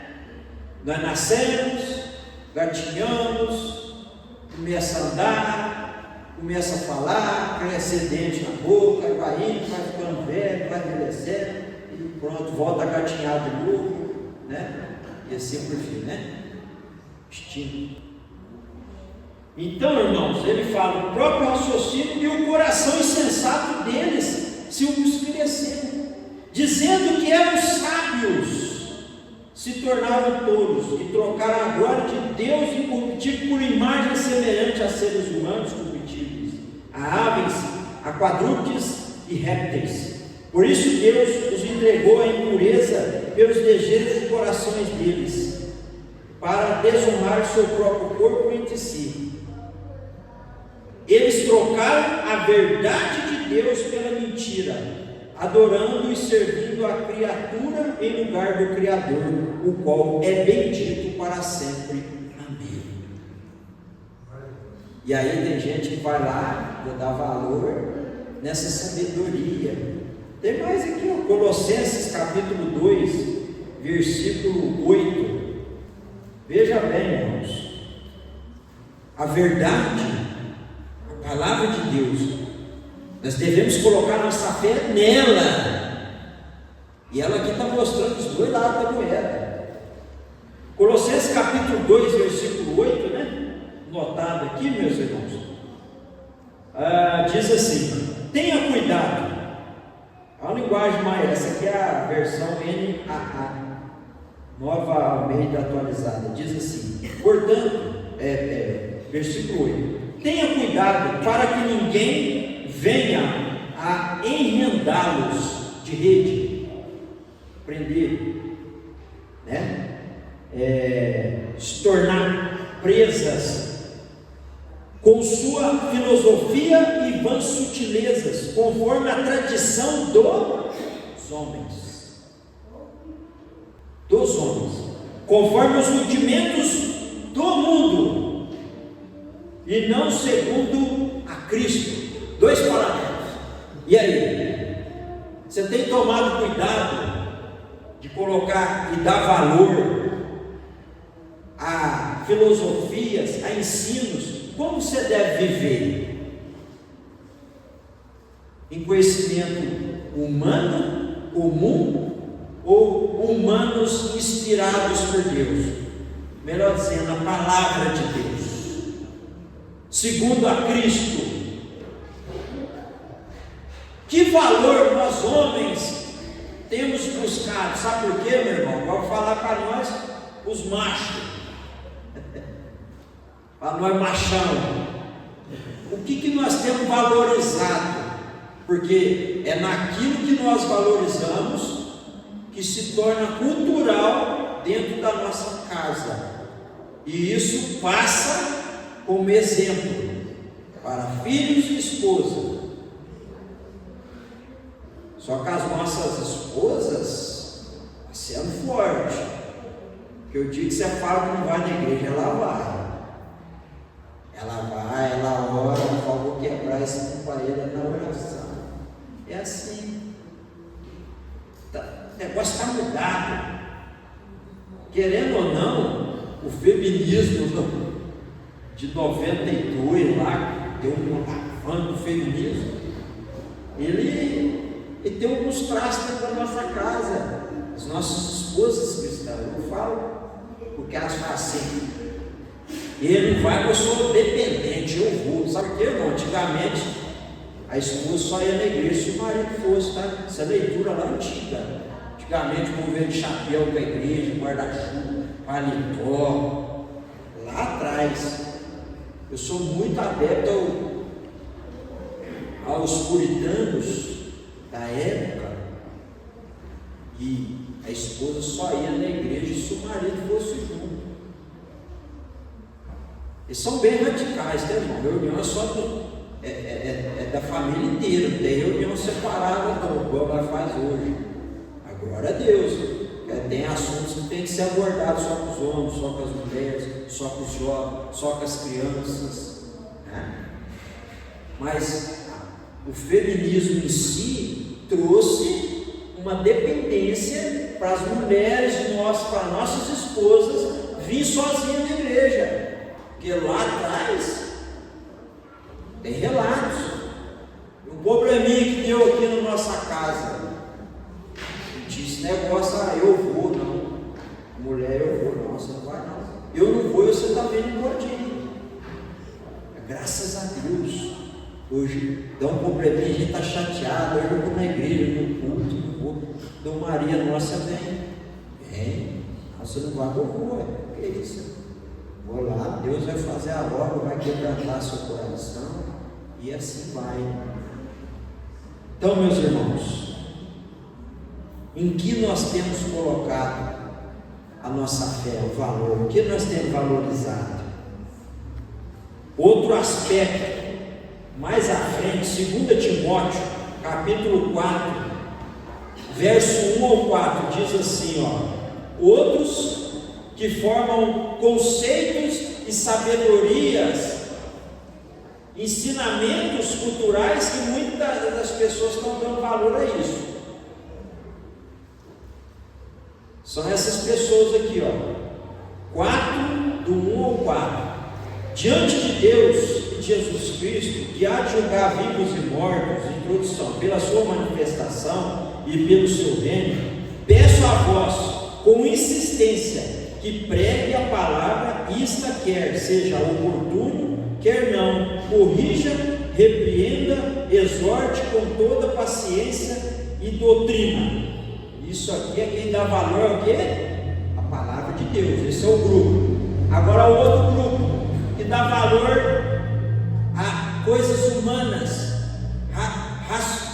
Nós nascemos, gatinhamos, começa a andar, começa a falar, cresce dente na boca, vai indo, vai ficando velho, vai envelhecendo, e pronto, volta a gatinhar de novo, né? E assim por fim, né? Instinto. Então, irmãos, ele fala, o próprio raciocínio e o coração insensato deles se obscureceram, dizendo que eram sábios, se tornaram tolos e trocaram a glória de Deus incorruptível por imagem semelhante a seres humanos corruptíveis, a aves, a quadrúpedes e répteis. Por isso Deus os entregou à impureza pelos desejos dos corações deles, para desonrar seu próprio corpo entre si. Eles trocaram a verdade de Deus pela mentira, adorando e servindo a criatura em lugar do Criador, o qual é bendito para sempre. Amém. E aí tem gente que vai lá, vou dar valor nessa sabedoria. Tem mais aqui, ó, Colossenses capítulo 2, versículo 8. Veja bem, irmãos, a verdade, a palavra de Deus, nós devemos colocar nossa fé nela. E ela aqui está mostrando os dois lados da moeda. Colossenses capítulo 2, versículo 8, né? Notado aqui, meus irmãos. Diz assim: tenha cuidado A linguagem mais, essa aqui é a versão NAA, Nova Almeida Atualizada, diz assim: portanto, versículo 8: tenha cuidado para que ninguém venha a enredá-los de rede, prender, né? Se tornar presas com sua filosofia e vãs sutilezas, conforme a tradição dos homens, conforme os rudimentos do mundo, e não segundo a Cristo. 2 parágrafos. E aí? Você tem tomado cuidado de colocar e dar valor a filosofias, a ensinos? Como você deve viver? Em conhecimento humano, comum, ou humanos inspirados por Deus? Melhor dizendo, a palavra de Deus, segundo a Cristo. Que valor nós homens temos buscado? Sabe por quê, meu irmão? Vou falar para nós, os machos, para nós machão. O que nós temos valorizado? Porque é naquilo que nós valorizamos que se torna cultural dentro da nossa casa, e isso passa como exemplo para filhos e esposa. Só que as nossas esposas, sendo forte, que eu digo que você fala que não vai na igreja, ela vai, ela ora, ela fala, vou quebrar esse companheiro na oração. É assim. O negócio está mudado. Querendo ou não, o feminismo de 92 lá, deu um lavando do feminismo, ele tem alguns traços dentro da nossa casa. As nossas esposas cristãs, eu falo, porque elas falam assim: ele não vai, eu sou dependente, eu vou. Sabe por quê, irmão? Antigamente a esposa só ia na igreja se o marido fosse, tá? Essa leitura lá antiga. Antigamente o povo ia de chapéu para a igreja, guarda-chuva, paletó, lá atrás. Eu sou muito adepto aos puritanos da época, e a esposa só ia na igreja se o marido fosse junto. Eles são bem radicais, né, irmão? Reunião é só da família inteira, não tem reunião separada, não, igual ela faz hoje. Glória a Deus. Tem assuntos que tem que ser abordados só com os homens, só com as mulheres, só com os jovens, só com as crianças, né? Mas o feminismo em si trouxe uma dependência para as mulheres, para nossas esposas, vir sozinhas na igreja, porque lá atrás tem relatos. Um probleminha que deu aqui na nossa casa, esse negócio, eu vou, não, mulher, eu vou, não, você não vai, não, eu não vou, você também não pode ir. Graças a Deus, hoje dá um probleminha, a gente está chateado, eu não vou na igreja, no culto, não vou. Então Maria nossa vem, você não vai, eu vou, que é isso? Vou lá, Deus vai fazer a obra, vai quebrantar seu coração, e assim vai. Então, meus irmãos, em que nós temos colocado a nossa fé, o valor, o que nós temos valorizado? Outro aspecto, mais à frente, 2 Timóteo, capítulo 4, verso 1 ao 4, diz assim, outros que formam conceitos e sabedorias, ensinamentos culturais, que muitas das pessoas estão dando valor a isso. São essas pessoas aqui, 4, do 1 ao 4. Diante de Deus e de Jesus Cristo, que há de julgar vivos e mortos, introdução, pela sua manifestação e pelo seu reino, peço a vós, com insistência, que pregue a palavra, esta quer seja oportuno, quer não, corrija, repreenda, exorte com toda paciência e doutrina. Isso aqui é quem dá valor ao quê? A palavra de Deus. Esse é o grupo. Agora o outro grupo que dá valor a coisas humanas,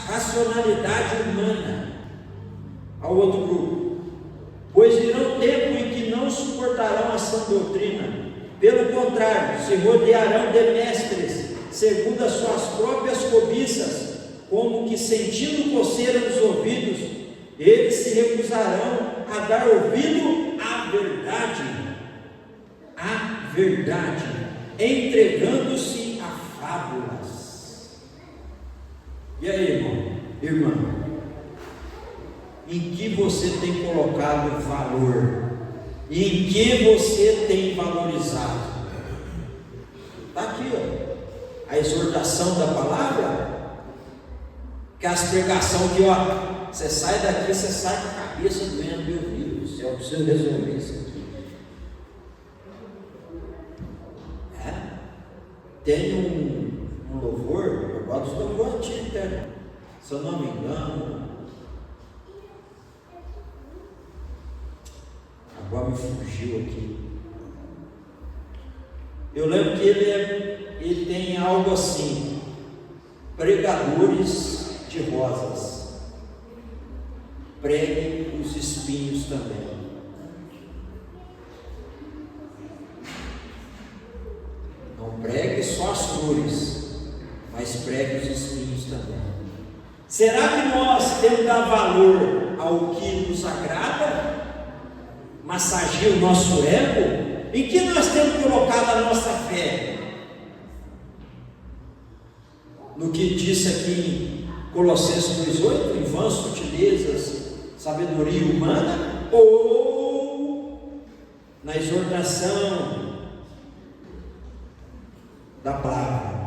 racionalidade humana. Ao outro grupo: pois virá tempo em que não suportarão a sã doutrina, pelo contrário, se rodearão de mestres, segundo as suas próprias cobiças, como que sentindo coceira nos ouvidos, eles se recusarão a dar ouvido à verdade, entregando-se a fábulas. E aí, irmã, em que você tem colocado valor? E em que você tem valorizado? Está aqui, ó, a exortação da palavra, que as pregações que, ó, você sai daqui, você sai com a cabeça doendo, meu Deus do céu, eu preciso resolver isso aqui. Tem um louvor, eu gosto do louvor antigo, né? Se eu não me engano, agora me fugiu aqui. Eu lembro que ele tem algo assim: pregadores de rosas, pregue os espinhos também. Não pregue só as flores, mas pregue os espinhos também. Será que nós temos que dar valor ao que nos agrada? Massageia o nosso ego? Em que nós temos colocado a nossa fé? No que disse aqui em Colossenses 2,8, em vãs sutilezas, sabedoria humana, ou na exortação da palavra?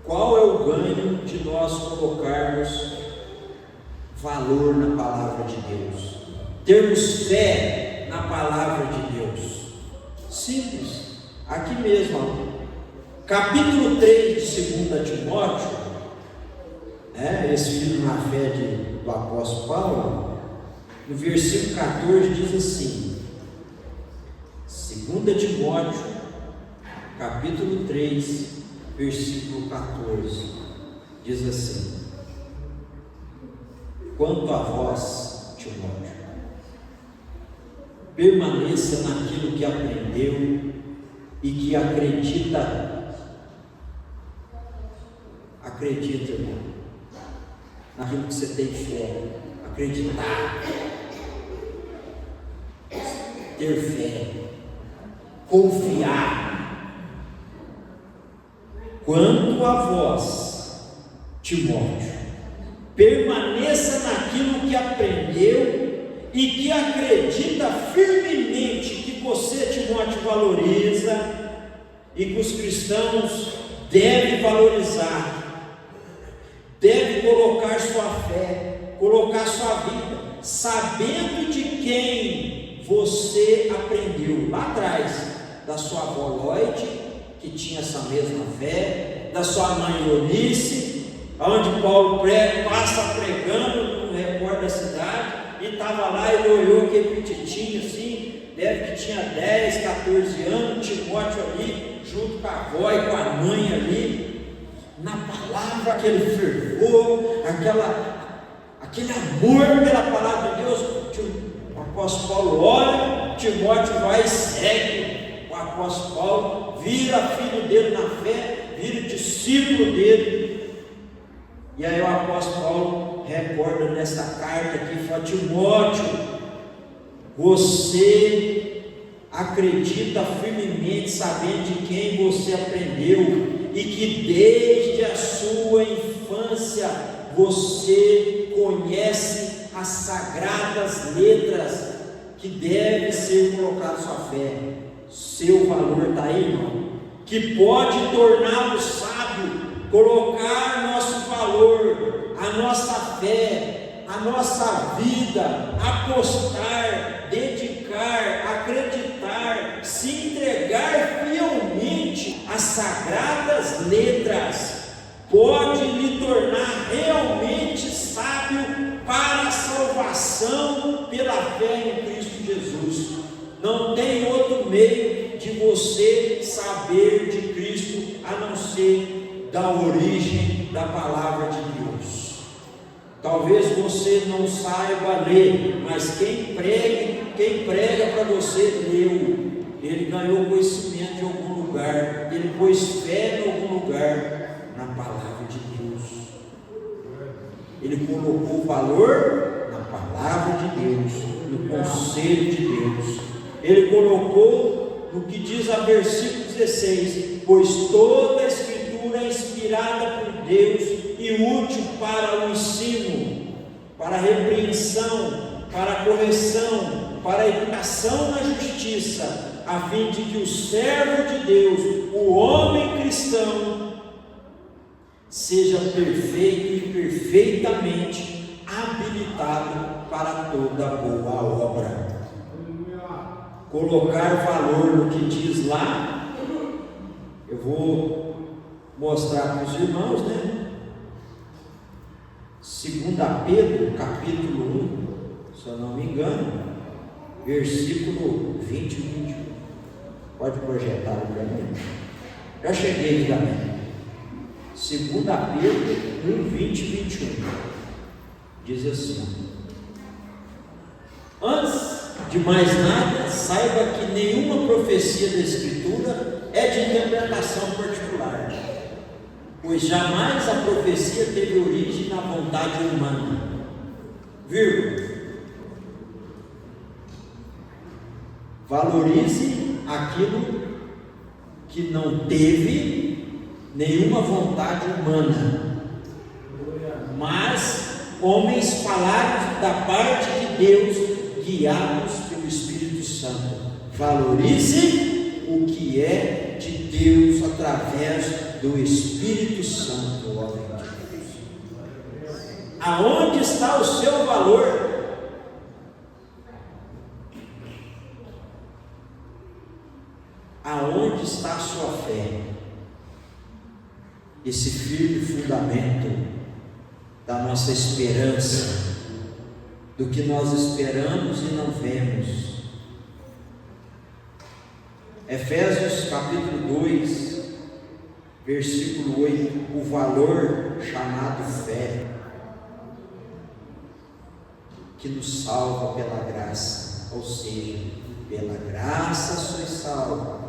Qual é o ganho de nós colocarmos valor na palavra de Deus? Termos fé na palavra de Deus? Simples. Aqui mesmo, ó, capítulo 3 de 2 Timóteo, esse filho na fé do apóstolo Paulo, no versículo 14 diz assim: 2 Timóteo, capítulo 3, versículo 14, diz assim: quanto a vós, Timóteo, permaneça naquilo que aprendeu e que acredita, irmão, naquilo que você tem fé, acreditar, ter fé, confiar. Quanto a vós, Timóteo, permaneça naquilo que aprendeu e que acredita firmemente, que você, Timóteo, valoriza e que os cristãos devem valorizar, devem colocar sua fé, colocar sua vida, sabendo de quem você aprendeu lá atrás, da sua avó Lloyd, que tinha essa mesma fé, da sua mãe Eunice, onde Paulo passa pregando, não recordo da cidade, e estava lá, ele olhou aquele petitinho assim, deve que tinha 10, 14 anos, Timóteo ali, junto com a avó e com a mãe ali, na palavra, aquele fervor, aquele amor pela palavra de Deus. O apóstolo Paulo olha, Timóteo vai e segue o apóstolo Paulo, vira filho dele na fé, vira discípulo dele. E aí o apóstolo Paulo recorda nessa carta aqui, fala: Timóteo, você acredita firmemente, sabendo de quem você aprendeu, e que desde a sua infância você conhece as sagradas letras que deve ser colocada sua fé. Seu valor está aí, irmão, que pode torná-lo sábio, colocar nosso valor, a nossa fé, a nossa vida, apostar, dedicar, acreditar, se entregar fielmente sagradas letras pode lhe tornar realmente sábio para a salvação pela fé em Cristo Jesus. Não tem outro meio de você saber de Cristo a não ser da origem da palavra de Deus. Talvez você não saiba ler, mas quem prega para você leu. Ele ganhou conhecimento de algum lugar, ele pôs fé em algum lugar na palavra de Deus. Ele colocou valor na palavra de Deus, no conselho de Deus. Ele colocou no que diz a versículo 16: pois toda a escritura é inspirada por Deus e útil para o ensino, para a repreensão, para a correção, para a educação na justiça, a fim de que o servo de Deus, o homem cristão, seja perfeito e perfeitamente habilitado para toda boa obra. Colocar valor no que diz lá, eu vou mostrar para os irmãos, né? 2 Pedro, capítulo 1, se eu não me engano, versículo 20 e 21. Pode projetar para mim? Já cheguei aqui também. 2 Pedro 1, 20 e 21. Diz assim: antes de mais nada, saiba que nenhuma profecia da Escritura é de interpretação particular, pois jamais a profecia teve origem na vontade humana. Valorize aquilo que não teve nenhuma vontade humana, mas homens falaram da parte de Deus, guiados pelo Espírito Santo. Valorize o que é de Deus através do Espírito Santo, homem de Deus. Aonde está o seu valor? Aonde está a sua fé? Esse firme fundamento da nossa esperança, do que nós esperamos e não vemos. Efésios capítulo 2, versículo 8, o valor chamado fé, que nos salva pela graça, ou seja, pela graça sois salvos,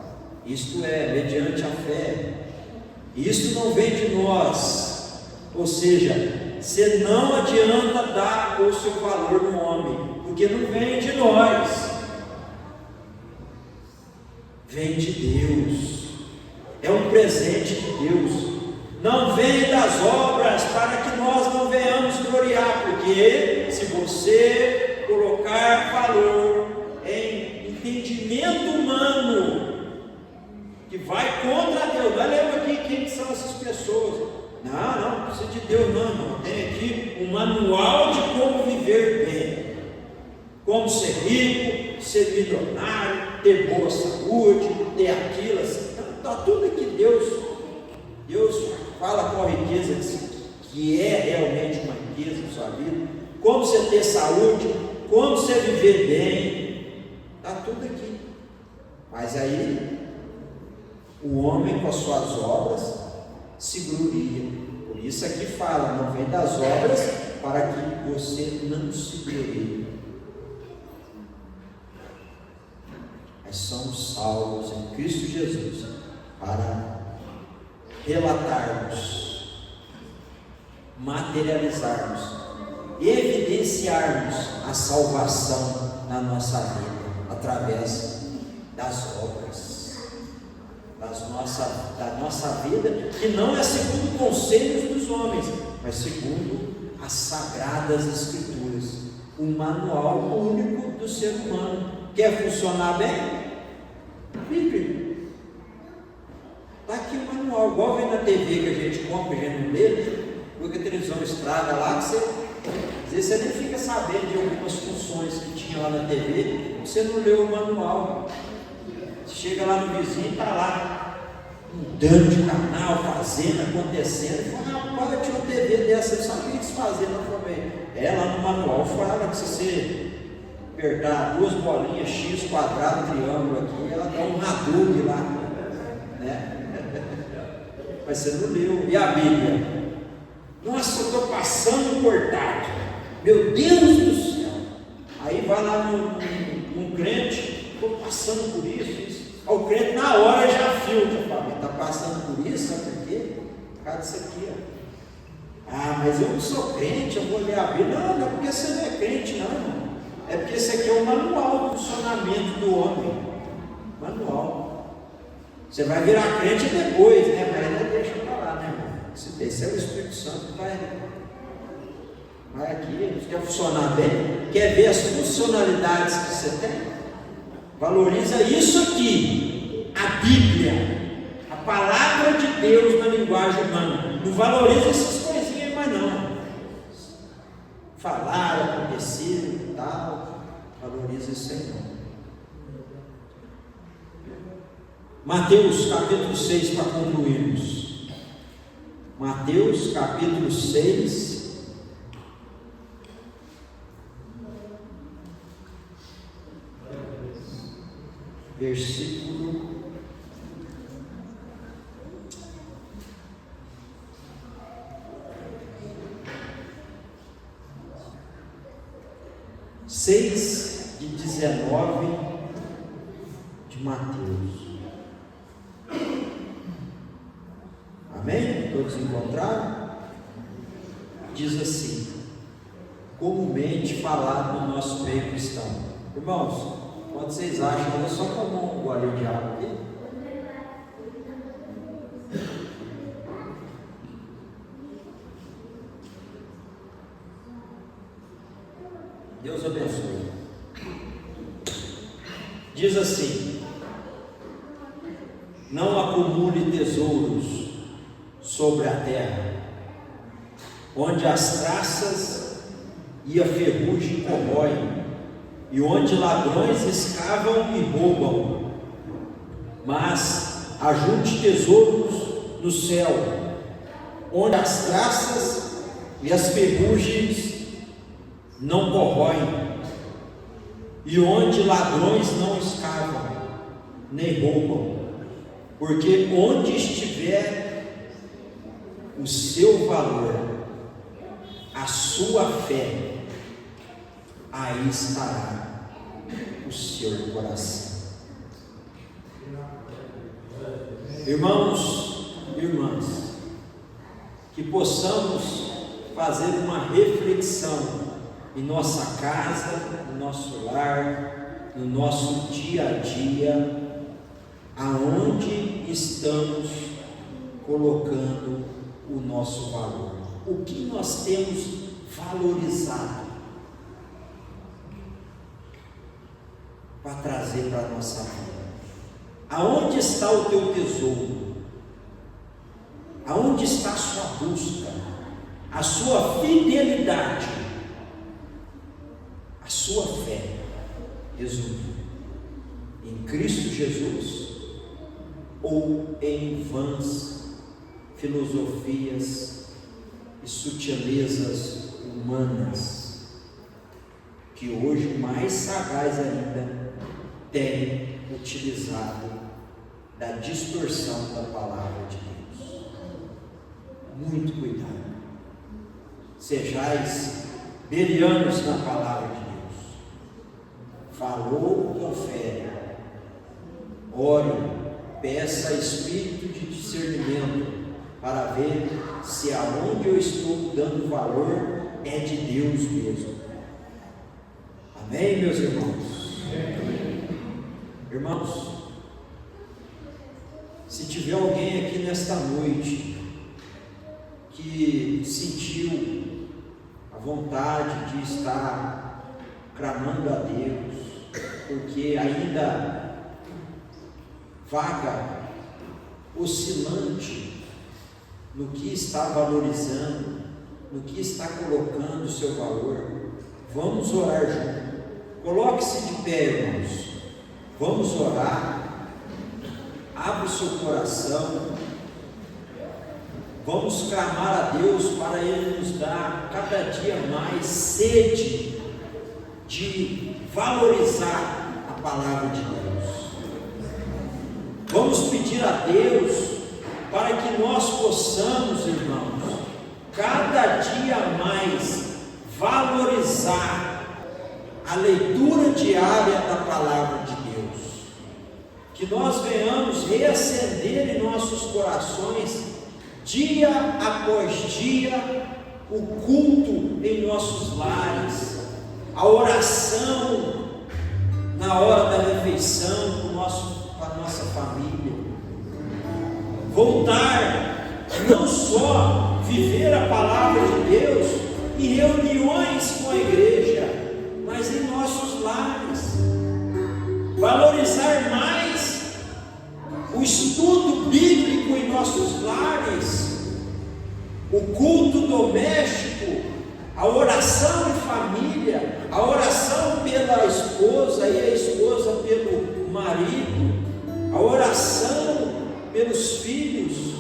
isto é, mediante a fé. Isto não vem de nós, ou seja, você não adianta dar o seu valor no homem, porque não vem de nós, vem de Deus, é um presente de Deus, não vem das obras para que nós não venhamos gloriar, porque se você colocar valor em entendimento humano, que vai contra Deus, não lembra aqui quem são essas pessoas, não precisa de Deus não, tem aqui um manual de como viver bem, como ser rico, ser milionário, ter boa saúde, ter aquilo, assim, está tudo aqui. Deus fala qual riqueza que é realmente uma riqueza na sua vida, como você ter saúde, como você viver bem, está tudo aqui. Mas aí o homem com as suas obras se gloria. Por isso aqui fala, não vem das obras para que você não se glorie. Mas somos salvos em Cristo Jesus para relatarmos, materializarmos, evidenciarmos a salvação na nossa vida através das obras. Da nossa vida, que não é segundo conselhos dos homens, mas segundo as sagradas Escrituras, o manual único do ser humano. Quer funcionar bem? Bíblia. Está aqui o manual, igual vem na TV que a gente compra, a gente não lê, porque a televisão estraga lá, que você, às vezes você nem fica sabendo de algumas funções que tinha lá na TV, você não leu o manual. Chega lá no vizinho e está lá. mudando de canal, fazendo, acontecendo. Eu falei, rapaz, eu tinha uma TV dessa, eu sabia que fazia. Eu falei, lá no manual fala que se você apertar duas bolinhas, X, quadrado, triângulo aqui, ela dá um Hadouken lá, né? Mas você não leu. E a Bíblia? Nossa, eu estou passando portátil, meu Deus do céu. Aí vai lá num crente, estou passando por isso. O crente na hora já filtra, fala, está passando por isso, sabe por quê? Por causa disso aqui, ó. Ah, mas eu não sou crente, eu vou ler a Bíblia. Não, não é porque você não é crente, não. É porque esse aqui é o manual do funcionamento do homem. Manual. Você vai virar crente depois, né? Mas ainda deixa para lá, né, irmão? Esse é o Espírito Santo que vai aqui, quer funcionar bem, quer ver as funcionalidades que você tem, valoriza isso aqui, a Bíblia, a palavra de Deus na linguagem humana. Não valoriza essas coisinhas mais não. Falar, acontecer e tal, valoriza isso aí não. Mateus capítulo 6, para concluirmos. Mateus capítulo 6, versículo 6 de 19 de Mateus. Amém? Todos encontraram? Diz assim, comumente falado no nosso meio cristão. Irmãos, quando vocês acham, eu só tomar um gole de água aqui. Deus abençoe. Diz assim: não acumule tesouros sobre a terra, onde as traças e a ferrugem corroem, e onde ladrões escavam e roubam, mas ajunte tesouros no céu, onde as traças e as ferrugens não corroem, e onde ladrões não escavam nem roubam, porque onde estiver o seu valor, a sua fé, aí estará o seu coração. Irmãos e irmãs, que possamos fazer uma reflexão em nossa casa, no nosso lar, no nosso dia a dia, aonde estamos colocando o nosso valor, o que nós temos valorizado para trazer para a nossa vida. Aonde está o teu tesouro? Aonde está a sua busca? A sua fidelidade? A sua fé? Resumindo, em Cristo Jesus ou em vãs filosofias e sutilezas humanas, que hoje mais sagaz ainda tem utilizado da distorção da palavra de Deus. Muito cuidado. Sejais belianos na palavra de Deus. Falou, confere. Ore, peça espírito de discernimento para ver se aonde eu estou dando valor é de Deus mesmo. Amém, meus irmãos? Amém. Irmãos, se tiver alguém aqui nesta noite que sentiu a vontade de estar clamando a Deus, porque ainda vaga, oscilante no que está valorizando, no que está colocando o seu valor, vamos orar junto. Coloque-se de pé, irmãos. Vamos orar. Abra o seu coração. Vamos clamar a Deus para Ele nos dar cada dia mais sede de valorizar a palavra de Deus. Vamos pedir a Deus para que nós possamos, irmãos, cada dia mais valorizar a leitura diária da palavra de Deus. Que nós venhamos reacender em nossos corações, dia após dia, o culto em nossos lares, a oração na hora da refeição com a nossa família. Voltar, não só viver a palavra de Deus em reuniões com a igreja, mas em nossos lares. Valorizar mais o estudo bíblico em nossos lares, o culto doméstico, a oração em família, a oração pela esposa e a esposa pelo marido, a oração pelos filhos,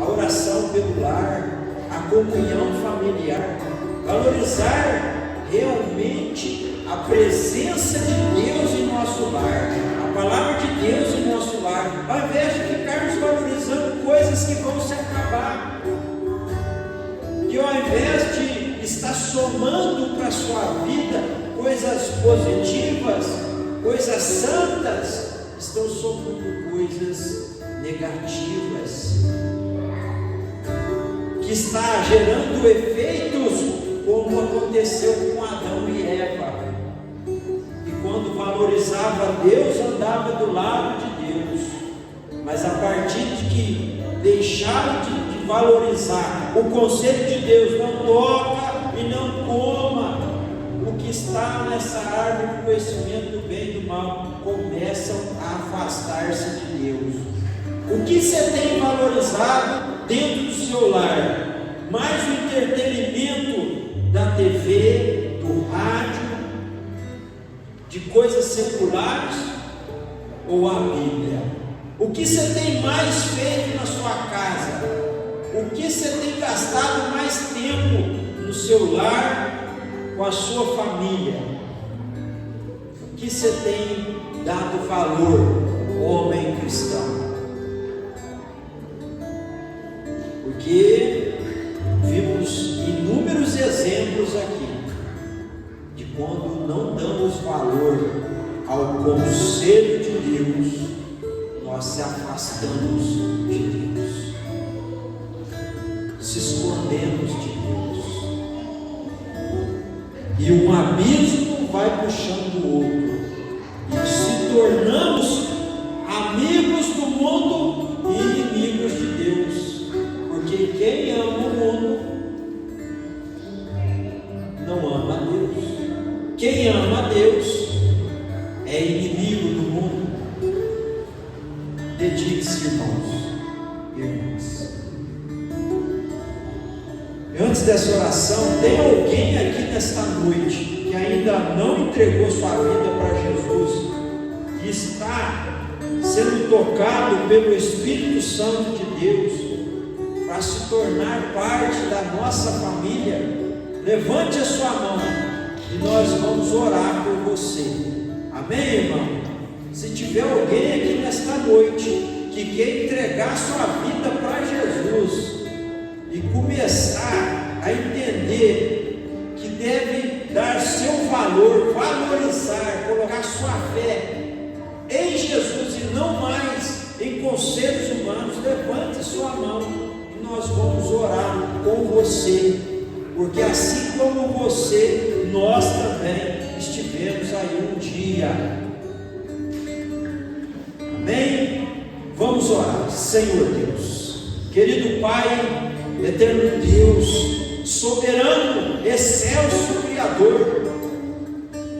a oração pelo lar, a comunhão familiar. Valorizar realmente a presença de Deus em nosso lar, a palavra de Deus em nosso lar, ao invés de ficarmos valorizando coisas que vão se acabar, que ao invés de estar somando para a sua vida coisas positivas, coisas santas, estão somando coisas negativas, que está gerando efeitos como aconteceu com Adão e Eva. E quando valorizava Deus, andava do lado de Deus. Mas a partir de que deixaram de valorizar o conselho de Deus, não toca e não coma o que está nessa árvore do conhecimento do bem e do mal, começam a afastar-se de Deus. O que você tem valorizado dentro do seu lar? Mais o entretenimento da TV, do rádio, de coisas seculares, ou a Bíblia? O que você tem mais feito na sua casa? O que você tem gastado mais tempo no seu lar, com a sua família? O que você tem dado valor, homem cristão? Porque vimos inúmeros exemplos aqui de quando não damos valor ao conselho de Deus, nós se afastamos de Deus, se escondemos de Deus, e um abismo vai puxando o outro, e se tornamos amigos do mundo e inimigos de Deus. Porque quem ama o mundo não ama a Deus. Quem ama a Deus é inimigo do mundo. Dedique-se, irmãos e irmãs. Antes dessa oração, tem alguém aqui nesta noite que ainda não entregou sua vida para Jesus e está sendo tocado pelo Espírito Santo de Deus para se tornar parte da nossa família? Levante a sua mão e nós vamos orar por você. Amém, irmão? Se tiver alguém aqui nesta noite que quer entregar sua vida para Jesus e começar a entender que deve dar seu valor, valorizar, colocar sua fé em Jesus e não mais em conselhos humanos, levante sua mão. Nós vamos orar com você, porque assim como você, nós também estivemos aí um dia. Amém? Vamos orar. Senhor Deus, querido Pai, eterno Deus, soberano, excelso Criador,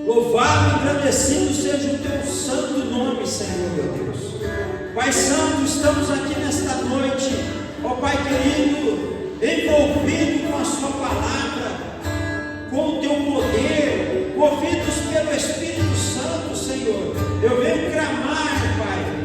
louvado e agradecido seja o teu santo nome, Senhor meu Deus. Pai Santo, estamos aqui nesta noite, ó Pai querido, envolvido com a sua palavra, com o teu poder, movidos pelo Espírito Santo, Senhor. Eu venho clamar, Pai,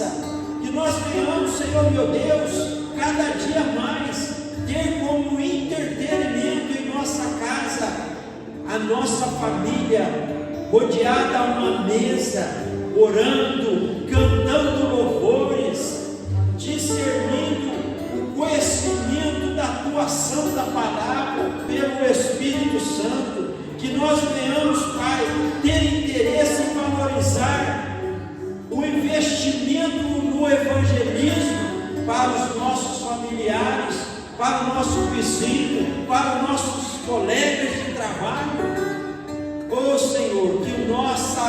presença, que nós venhamos, Senhor meu Deus, cada dia mais ter como entretenimento em nossa casa a nossa família, rodeada a uma mesa, orando, cantando louvores, discernindo o conhecimento da atuação da palavra pelo Espírito Santo, que nós venhamos, Pai, ter interesse em valorizar o investimento no evangelismo para os nossos familiares, para o nosso vizinho, para os nossos colegas de trabalho. Oh Senhor, que nossa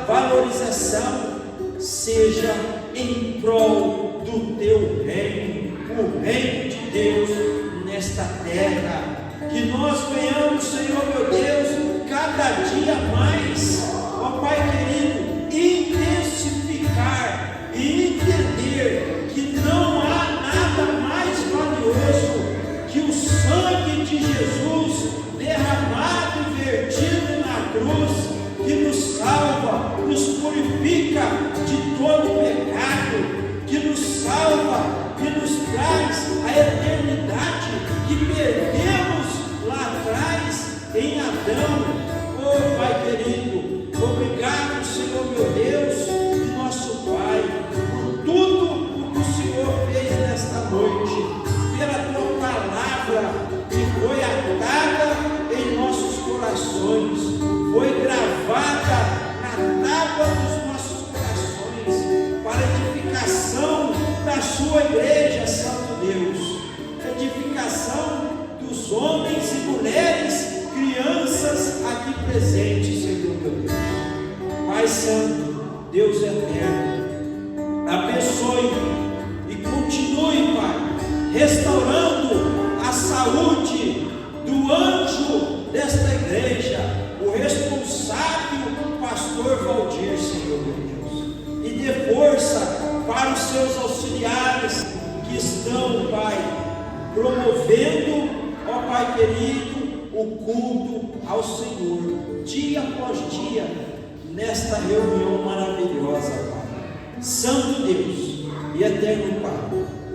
valorização seja em prol do Teu reino, o reino de Deus nesta terra. Que nós venhamos, Senhor meu Deus, cada dia mais, ó Pai querido, intensificar e entender que não há nada mais valioso que o sangue de Jesus derramado e vertido na cruz, que nos salva, nos purifica de todo pecado, que nos salva e nos traz a eternidade que perdemos lá atrás em Adão. Oh Pai querido, obrigado, Senhor meu Deus e nosso Pai, por tudo o que o Senhor fez nesta noite, pela Tua palavra que foi atada em nossos corações, foi gravada na tábua dos nossos corações, para edificação da Sua igreja, Santo Deus, edificação dos homens e mulheres, crianças aqui presentes, Senhor meu Deus. Pai Santo, Deus eterno, abençoe e continue, Pai, restaurando a saúde do anjo desta igreja, o responsável pastor Valdir, Senhor meu Deus, e dê força para os seus auxiliares que estão, Pai, promovendo, ó Pai querido, o culto ao Senhor, dia após dia, nesta reunião maravilhosa, Pai. Santo Deus e eterno Pai,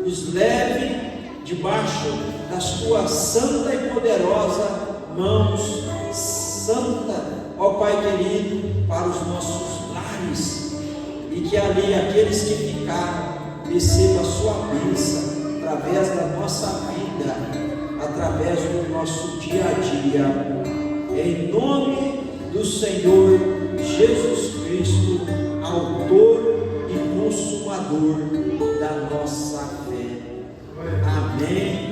nos leve debaixo das Tuas santa e poderosa mãos, santa, ó Pai querido, para os nossos lares, e que ali aqueles que ficaram recebam a Sua bênção através da nossa vida, através do nosso dia a dia, em nome do Senhor Jesus Cristo, autor e consumador da nossa fé. Amém.